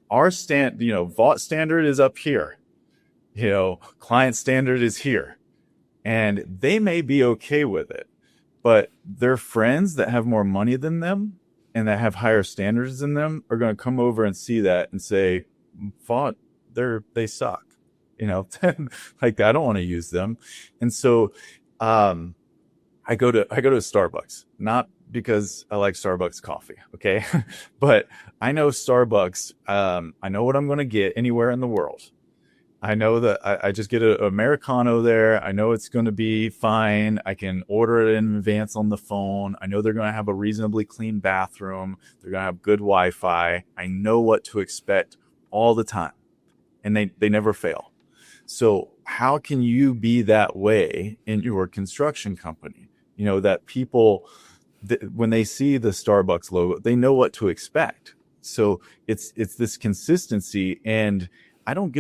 Our Vought standard is up here. You know, client standard is here. And they may be okay with it, but their friends that have more money than them and that have higher standards than them are going to come over and see that and say, Vought, they suck. You know, like I don't want to use them. And so, I go to Starbucks, not because I like Starbucks coffee. Okay. But I know Starbucks. I know what I'm going to get anywhere in the world. I know that I just get an Americano there. I know it's going to be fine. I can order it in advance on the phone. I know they're going to have a reasonably clean bathroom. They're going to have good Wi-Fi. I know what to expect all the time. And they never fail. So how can you be that way in your construction company? You know, that people, when they see the Starbucks logo, they know what to expect. So it's this consistency, and I don't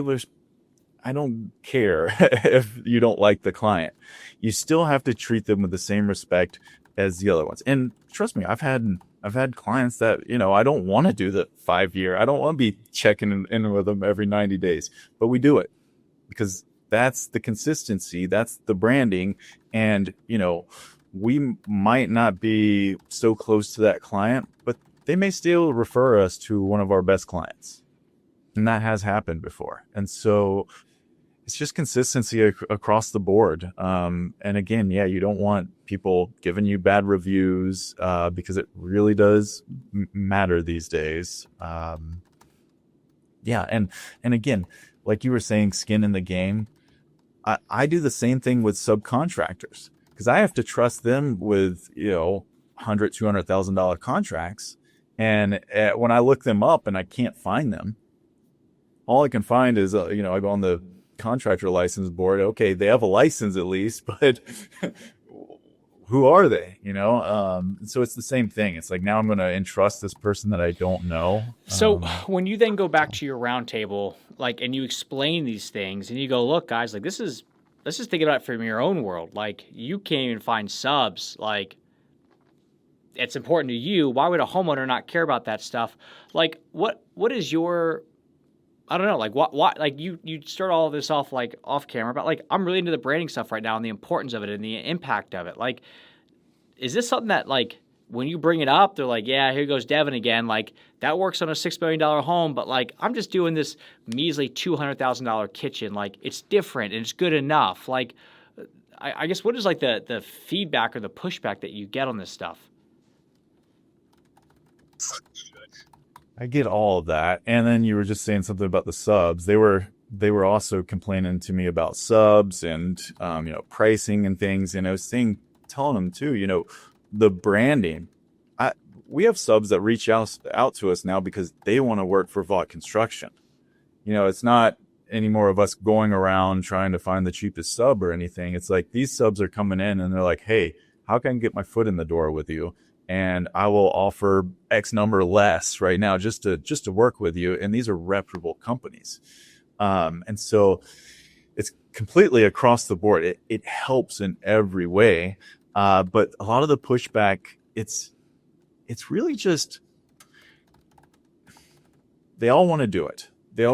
care if you don't like the client. You still have to treat them with the same respect as the other ones. And trust me, I've had clients that, you know, I don't want to do the 5-year. I don't want to be checking in with them every 90 days, but we do it because that's the consistency. That's the branding. And, you know, we might not be so close to that client, but they may still refer us to one of our best clients. And that has happened before. And so it's just consistency across the board. And again, yeah, you don't want people giving you bad reviews because it really does matter these days. Yeah. And again, like you were saying, skin in the game. I do the same thing with subcontractors because I have to trust them with, you know, $100,000, $200,000 contracts. And when I look them up and I can't find them, all I can find is, you know, I go on the contractor license board. Okay, they have a license at least, but who are they? So it's the same thing. It's like, now I'm going to entrust this person that I don't know. So when you then go back to your roundtable, like, and you explain these things, and you go, look, guys, like, let's just think about it from your own world. Like, you can't even find subs. Like, it's important to you. Why would a homeowner not care about that stuff? Like, what is your, I don't know, like, what, like, you start all of this off, like, off camera, but, like, I'm really into the branding stuff right now and the importance of it and the impact of it. Like, is this something that, like, when you bring it up, they're like, yeah, here goes Devon again. Like, that works on a $6 million home, but, like, I'm just doing this measly $200,000 kitchen. Like, it's different and it's good enough. Like, I guess, what is, like, the feedback or the pushback that you get on this stuff? I get all of that. And then you were just saying something about the subs. They were also complaining to me about subs and, pricing and things. And I was telling them too, the branding. We have subs that reach out to us now because they want to work for Vought Construction. It's not anymore of us going around trying to find the cheapest sub or anything. It's like, these subs are coming in and they're like, hey, how can I get my foot in the door with you? And I will offer X number less right now just to work with you. And these are reputable companies. And so it's completely across the board. It helps in every way. But a lot of the pushback, it's really just, they all want to do it. They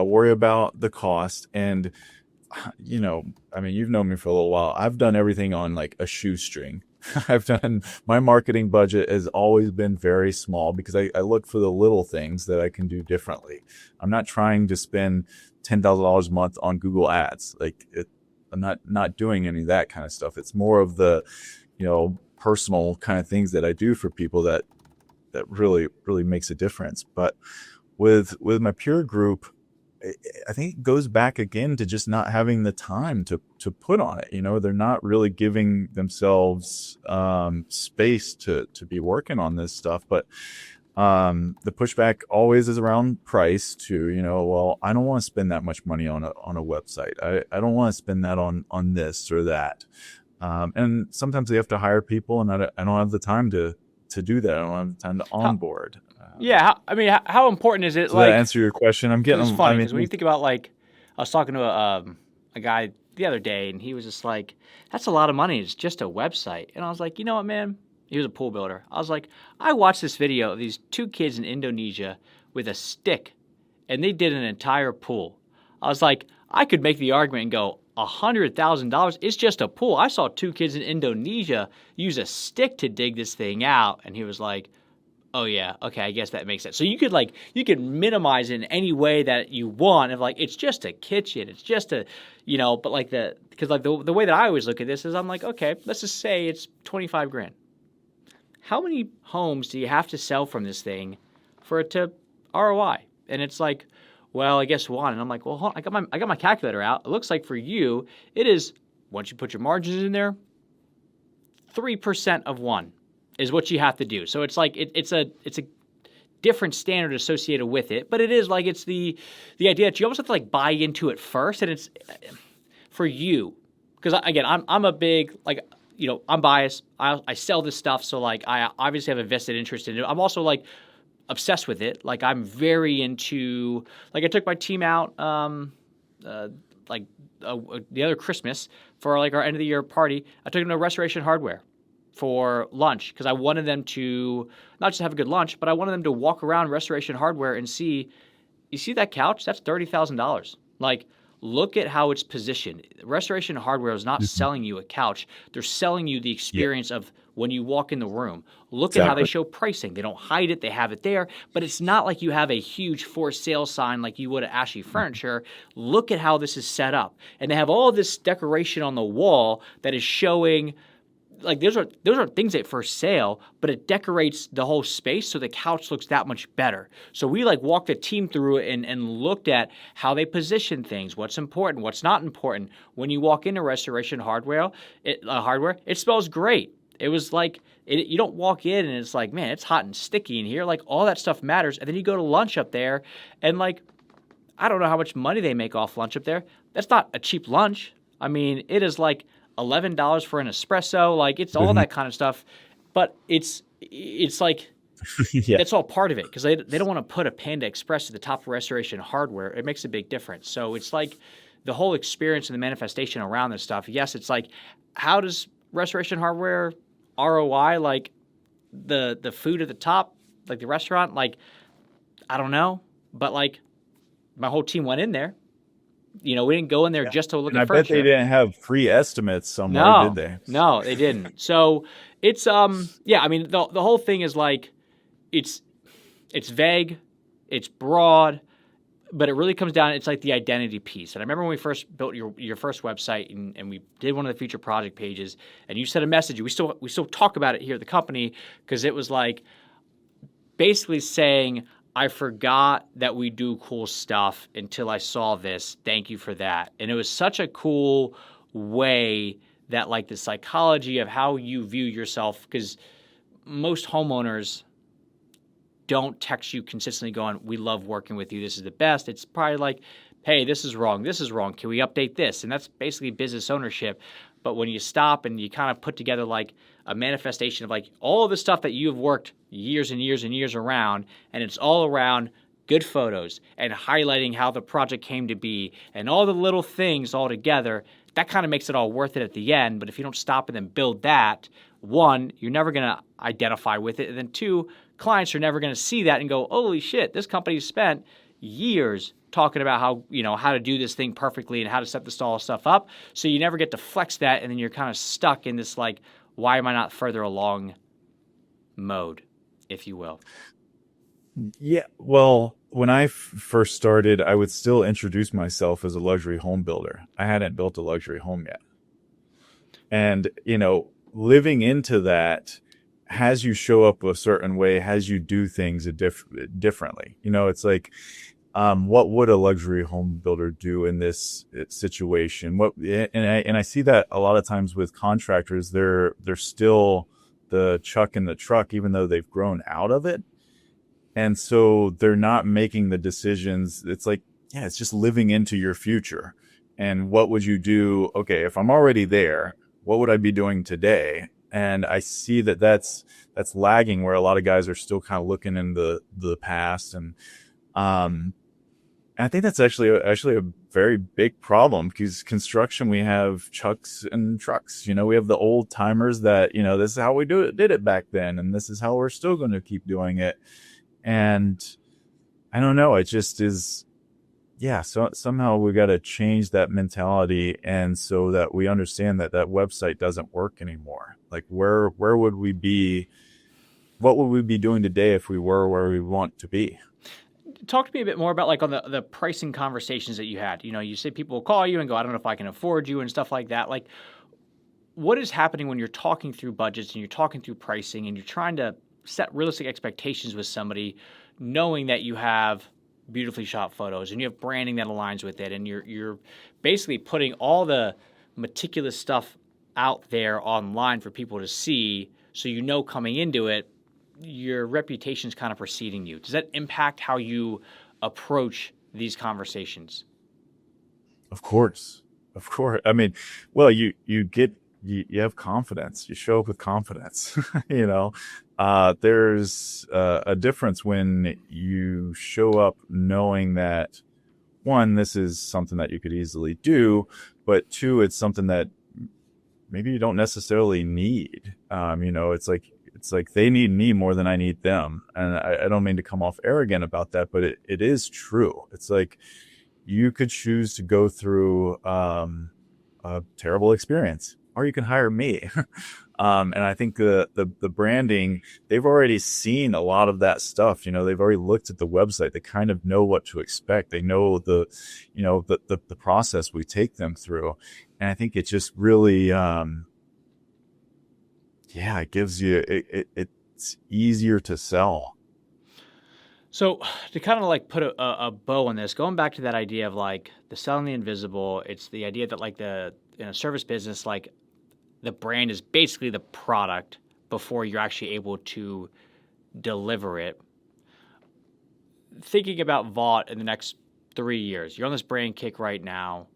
worry about the cost. And, you've known me for a little while. I've done everything on like a shoestring. My marketing budget has always been very small because I look for the little things that I can do differently. I'm not trying to spend $10,000 a month on Google ads. I'm not doing any of that kind of stuff. It's more of the, personal kind of things that I do for people that really, really makes a difference. But with my peer group, I think it goes back again to just not having the time to put on it. They're not really giving themselves space to be working on this stuff. But the pushback always is around price too. Well, I don't want to spend that much money on a website. I don't want to spend that on this or that. And sometimes they have to hire people, and I don't have the time to do that. I don't have the time to onboard. How important is it? So that answer your question? I'm getting. It's funny because when you think about, like, I was talking to a guy the other day, and he was just like, "That's a lot of money. It's just a website." And I was like, "You know what, man?" He was a pool builder. I was like, I watched this video of these two kids in Indonesia with a stick, and they did an entire pool. I was like, I could make the argument and go, $100,000 is just a pool. I saw two kids in Indonesia use a stick to dig this thing out, and he was like, oh yeah, okay, I guess that makes sense. So you could minimize it in any way that you want. Of like, it's just a kitchen, it's just a, but like because the way that I always look at this is, I'm like, okay, let's just say it's $25,000. How many homes do you have to sell from this thing for it to ROI? And it's like, well, I guess one. And I'm like, well, hold on, I got my calculator out. It looks like for you, it is, once you put your margins in there, 3% of one is what you have to do. So it's like it's a different standard associated with it, but it is like, it's the idea that you almost have to like buy into it first, and it's for you, because again, I'm a big, like, I'm biased. I sell this stuff, so like I obviously have a vested interest in it. I'm also like obsessed with it. Like, I'm very into, like, I took my team out the other Christmas for like our end of the year party. I took them to Restoration Hardware for lunch because I wanted them to not just have a good lunch, but I wanted them to walk around Restoration Hardware and see, you see that couch? That's $30,000. Like, look at how it's positioned. Restoration Hardware is not selling you a couch. They're selling you the experience of when you walk in the room. Look at how they show pricing. They don't hide it. They have it there. But it's not like you have a huge for sale sign like you would at Ashley Furniture. Look at how this is set up. And they have all this decoration on the wall that is showing, like, those are things that for sale, but it decorates the whole space so the couch looks that much better. So we like walked the team through it and looked at how they position things, what's important, what's not important. When you walk into Restoration Hardware, it smells great. It was like, you don't walk in and it's like, man, it's hot and sticky in here. Like, all that stuff matters. And then you go to lunch up there, and like, I don't know how much money they make off lunch up there. That's not a cheap lunch. I mean, it is like $11 for an espresso. Like it's all that kind of stuff, but it's like Yeah. that's all part of it because they don't want to put a Panda Express at the top of Restoration Hardware. It makes a big difference. So it's like the whole experience and the manifestation around this stuff. Yes, it's like how does Restoration Hardware ROI like the food at the top, like the restaurant? Like I don't know, but like my whole team went in there. We didn't go in there just to look And at I bet furniture. they didn't have free estimates somewhere, No, did they? no, they didn't. So it's yeah. I mean, the whole thing is like it's vague, it's broad, but it really comes down. It's like the identity piece. And I remember when we first built your first website and we did one of the feature project pages, and you sent a message. We still talk about it here at the company because it was like basically saying, I forgot that we do cool stuff until I saw this. Thank you for that. And it was such a cool way that like the psychology of how you view yourself, because most homeowners don't text you consistently going, we love working with you. This is the best. It's probably like, hey, this is wrong. This is wrong. Can we update this? And that's basically business ownership. But when you stop and you kind of put together like a manifestation of like all of the stuff that you have worked years and years and years around, and it's all around good photos and highlighting how the project came to be and all the little things all together, that kind of makes it all worth it at the end. But if you don't stop and then build that, one, you're never going to identify with it. And then two, clients are never going to see that and go, holy shit, this company spent years talking about how to do this thing perfectly and how to set this all stuff up. So you never get to flex that, and then you're kind of stuck in this like, why am I not further along mode, if you will. Yeah. Well, when I first started, I would still introduce myself as a luxury home builder. I hadn't built a luxury home yet. And, living into that has you show up a certain way, has you do things differently. It's like, what would a luxury home builder do in this situation? And I see that a lot of times with contractors, they're still the chuck in the truck, even though they've grown out of it. And so they're not making the decisions. It's like, yeah, it's just living into your future. And what would you do? Okay, if I'm already there, what would I be doing today? And I see that that's lagging, where a lot of guys are still kind of looking in the past. And I think that's actually a very big problem, because construction, we have chucks and trucks. We have the old timers that, this is how we did it back then, and this is how we're still going to keep doing it. And I don't know, it just is, yeah, so somehow we got to change that mentality, and so that we understand that website doesn't work anymore. Like where would we be? What would we be doing today if we were where we want to be? Talk to me a bit more about like on the pricing conversations that you had. You say people will call you and go, I don't know if I can afford you and stuff like that. Like what is happening when you're talking through budgets and you're talking through pricing and you're trying to set realistic expectations with somebody, knowing that you have beautifully shot photos and you have branding that aligns with it, and you're basically putting all the meticulous stuff out there online for people to see, so coming into it, your reputation's kind of preceding you. Does that impact how you approach these conversations? Of course. I mean, well, you have confidence. You show up with confidence. There's a difference when you show up knowing that, one, this is something that you could easily do, but two, it's something that maybe you don't necessarily need. It's like they need me more than I need them. And I don't mean to come off arrogant about that, but it is true. It's like you could choose to go through a terrible experience, or you can hire me. And I think the branding, they've already seen a lot of that stuff. They've already looked at the website. They kind of know what to expect. They know the process we take them through. And I think it just really, it gives you, it's easier to sell. So to kind of like put a bow on this, going back to that idea of like the selling the invisible, it's the idea that like in a service business, like the brand is basically the product before you're actually able to deliver it. Thinking about Vought in the next 3 years, you're on this brand kick right now.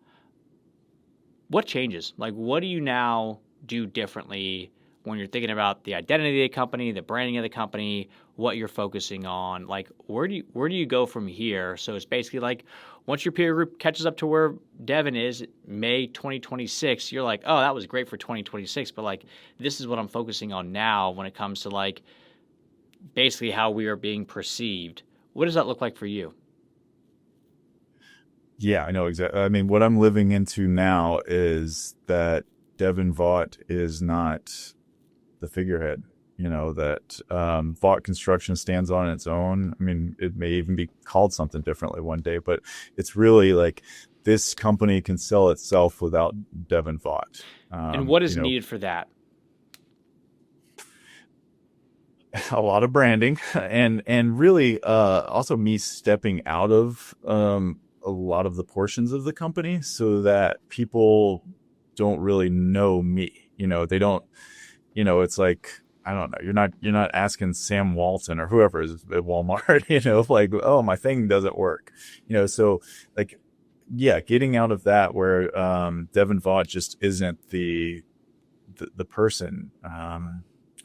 what changes? Like, what do you now do differently when you're thinking about the identity of the company, the branding of the company, what you're focusing on? Like, where do you go from here? So it's basically like once your peer group catches up to where Devon is, May 2026, you're like, oh, that was great for 2026, but like this is what I'm focusing on now when it comes to like basically how we are being perceived. What does that look like for you? Yeah, I know exactly. I mean, what I'm living into now is that Devon Vought is not the figurehead. That Vought Construction stands on its own. I mean, it may even be called something differently one day, but it's really like this company can sell itself without Devon Vought. And what is needed for that? A lot of branding and really also me stepping out of a lot of the portions of the company so that people don't really know me. They don't, it's like, I don't know. You're not asking Sam Walton or whoever is at Walmart, like, oh, my thing doesn't work, so like, yeah, getting out of that where Devon Vought just isn't the person. I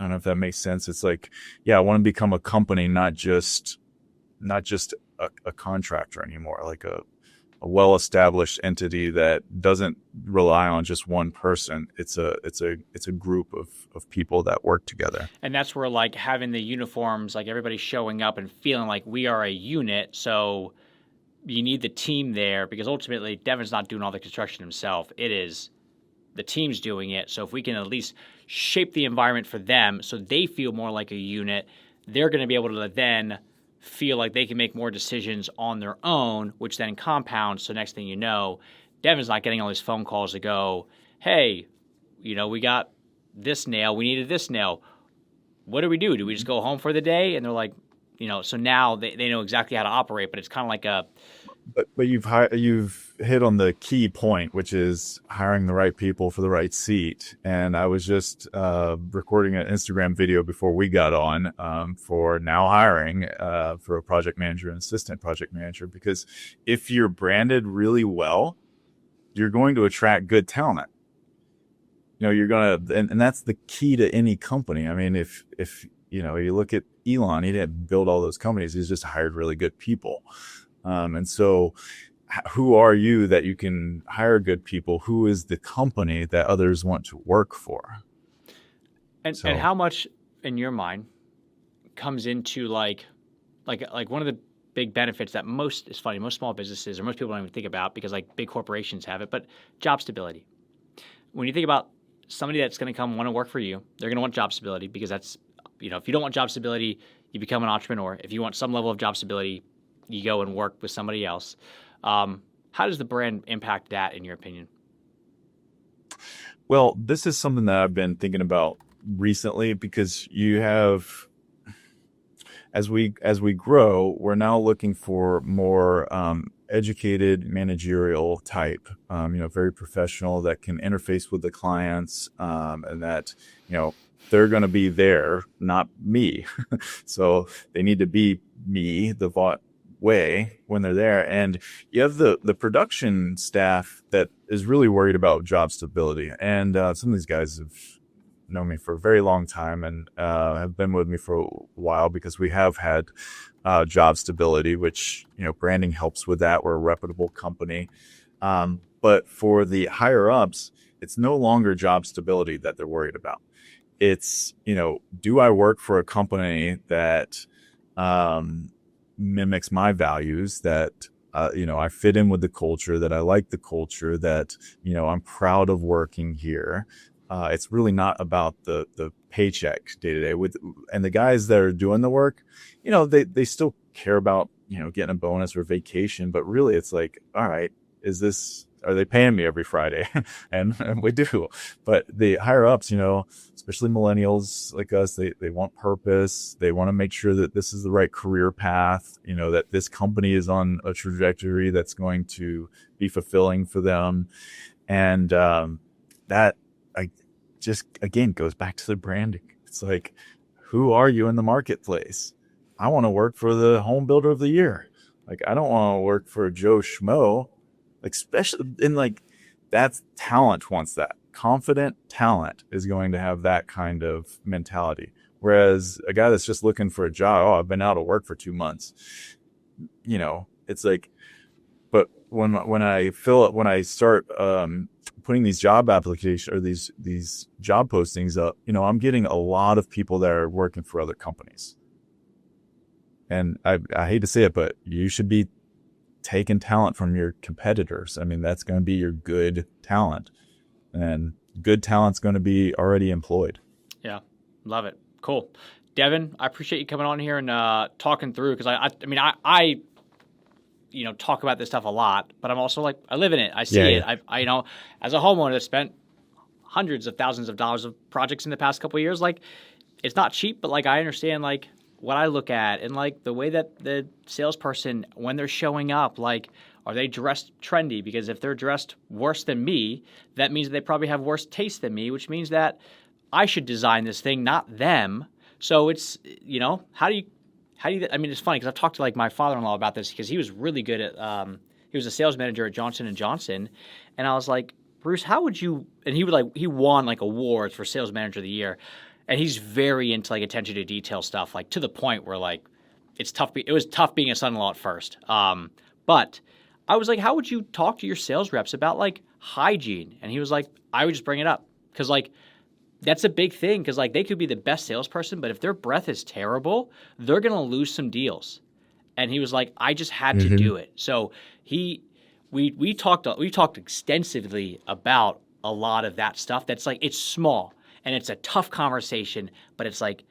don't know if that makes sense. It's like, yeah, I want to become a company, not just a contractor anymore, like a well-established entity that doesn't rely on just one person. It's a group of people that work together. And that's where like having the uniforms, like everybody showing up and feeling like we are a unit. So you need the team there because ultimately Devon's not doing all the construction himself. It is the team's doing it. So if we can at least shape the environment for them so they feel more like a unit, they're going to be able to then feel like they can make more decisions on their own, which then compounds. So next thing you know, Devon's not getting all these phone calls to go, hey, we got this nail. We needed this nail. What do we do? Do we just go home for the day? And they're like, so now they know exactly how to operate, but it's kind of like a... But you've hit on the key point, which is hiring the right people for the right seat. And I was just recording an Instagram video before we got on for now hiring for a project manager and assistant project manager. Because if you're branded really well, you're going to attract good talent. You're going to, and that's the key to any company. I mean, if you look at Elon, he didn't build all those companies. He's just hired really good people. And so who are you that you can hire good people? Who is the company that others want to work for? And how much in your mind comes into like one of the big benefits that most small businesses or most people don't even think about because like big corporations have it, but job stability. When you think about somebody that's going to come want to work for you, they're going to want job stability because that's, if you don't want job stability, you become an entrepreneur. If you want some level of job stability, you go and work with somebody else. How does the brand impact that, in your opinion? Well, this is something that I've been thinking about recently because you have, as we grow, we're now looking for more educated managerial type, very professional that can interface with the clients, and that, they're going to be there, not me. So they need to be me, the Vought way, when they're there. And you have the production staff that is really worried about job stability. And some of these guys have known me for a very long time and have been with me for a while because we have had job stability, which, branding helps with that. We're a reputable company. But for the higher ups, it's no longer job stability that they're worried about. It's, do I work for a company that mimics my values, that I fit in with the culture, that I like the culture, that I'm proud of working here. It's really not about the paycheck day to day. And the guys that are doing the work, they still care about getting a bonus or vacation, but really it's like, all right, are they paying me every Friday? and we do. But the higher ups, especially millennials like us, they want purpose. They want to make sure that this is the right career path, that this company is on a trajectory that's going to be fulfilling for them. And that just, again, goes back to the branding. It's like, who are you in the marketplace? I want to work for the home builder of the year. Like, I don't want to work for Joe Schmo. Like, especially in like That's talent wants that. Confident talent is going to have that kind of mentality. Whereas a guy that's just looking for a job, oh, I've been out of work for 2 months. You know, it's like, but when I start putting these job applications or these job postings up, you know, I'm getting a lot of people that are working for other companies. And I hate to say it, but you should be taking talent from your competitors. I mean, that's going to be your good talent, and good talent's going to be already employed. Yeah, love it. Cool. Devon, I appreciate you coming on here and talking through, because I you know, talk about this stuff a lot, but I'm also like, I live in it. I see it. I you know, as a homeowner that spent hundreds of thousands of dollars of projects in the past couple of years, like, it's not cheap, but like, I understand like what I look at and like the way that the salesperson, when they're showing up, like, are they dressed trendy? Because if they're dressed worse than me, that means they probably have worse taste than me, which means that I should design this thing, not them. So it's, you know, how do you, I mean, it's funny because I've talked to like my father-in-law about this, because he was really good at, he was a sales manager at Johnson & Johnson. And I was like, Bruce, how would you, and he won like awards for sales manager of the year. And he's very into like attention to detail stuff, like to the point where like it was tough being a son-in-law at first. But I was like, how would you talk to your sales reps about like hygiene? And he was like, I would just bring it up, because like that's a big thing, because like they could be the best salesperson, but if their breath is terrible, they're going to lose some deals. And he was like, I just had to do it. So we talked extensively about a lot of that stuff. That's like, it's small and it's a tough conversation, but it's like,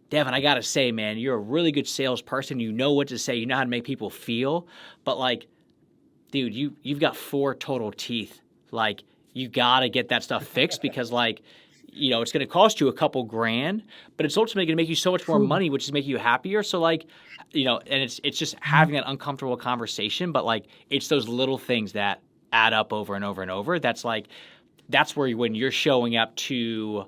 Devon, I got to say, man, you're a really good salesperson. You know what to say. You know how to make people feel. But like, dude, you've got 4 total teeth. Like, you got to get that stuff fixed, because like, you know, it's going to cost you a couple grand, but it's ultimately going to make you so much more money, which is make you happier. So like, you know, and it's just having that uncomfortable conversation, but like, it's those little things that add up over and over and over. That's like, that's where when you're showing up to,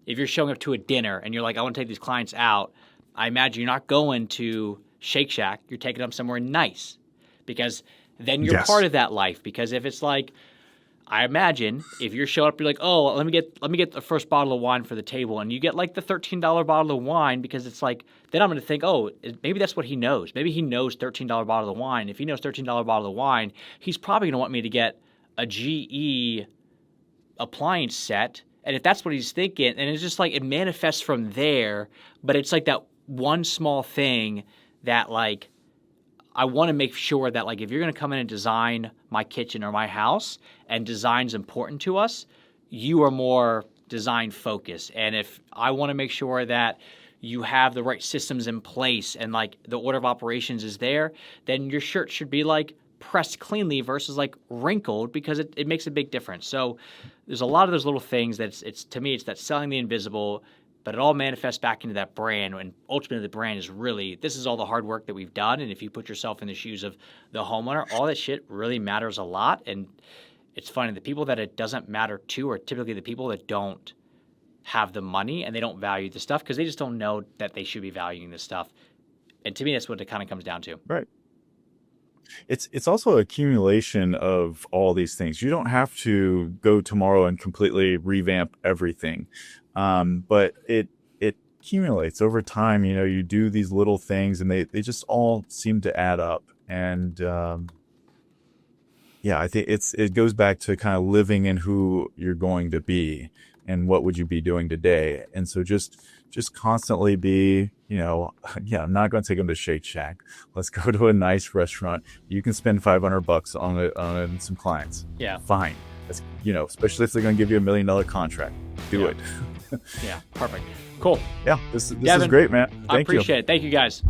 if you're showing up to a dinner and you're like, I want to take these clients out, I imagine you're not going to Shake Shack. You're taking them somewhere nice, because then you're part of that life. Because if it's like, I imagine if you're showing up, you're like, oh, let me get the first bottle of wine for the table, and you get like the $13 bottle of wine, because it's like, then I'm going to think, oh, maybe that's what he knows. Maybe he knows $13 bottle of wine. If he knows $13 bottle of wine, he's probably going to want me to get a GE appliance set. And if that's what he's thinking, and it's just like, it manifests from there, but it's like that one small thing that like, I want to make sure that like, if you're going to come in and design my kitchen or my house, and design's important to us, you are more design focused. And if I want to make sure that you have the right systems in place and like the order of operations is there, then your shirt should be like pressed cleanly versus like wrinkled, because it makes a big difference. So there's a lot of those little things that it's to me, it's that selling the invisible, but it all manifests back into that brand. And ultimately the brand is really, this is all the hard work that we've done. And if you put yourself in the shoes of the homeowner, all that shit really matters a lot. And it's funny, the people that it doesn't matter to are typically the people that don't have the money and they don't value the stuff, because they just don't know that they should be valuing this stuff. And to me, that's what it kind of comes down to. Right. It's also accumulation of all these things. You don't have to go tomorrow and completely revamp everything. But it accumulates over time. You know, you do these little things and they just all seem to add up. And, yeah, I think it goes back to kind of living in who you're going to be and what would you be doing today. And so just constantly be, you know, yeah, I'm not going to take them to Shake Shack. Let's go to a nice restaurant. You can spend $500 on some clients. Yeah. Fine. That's, you know, especially if they're going to give you $1 million contract. Do it. Yeah. Perfect. Cool. Yeah. This is great, man. Thank you. I appreciate it. Thank you, guys.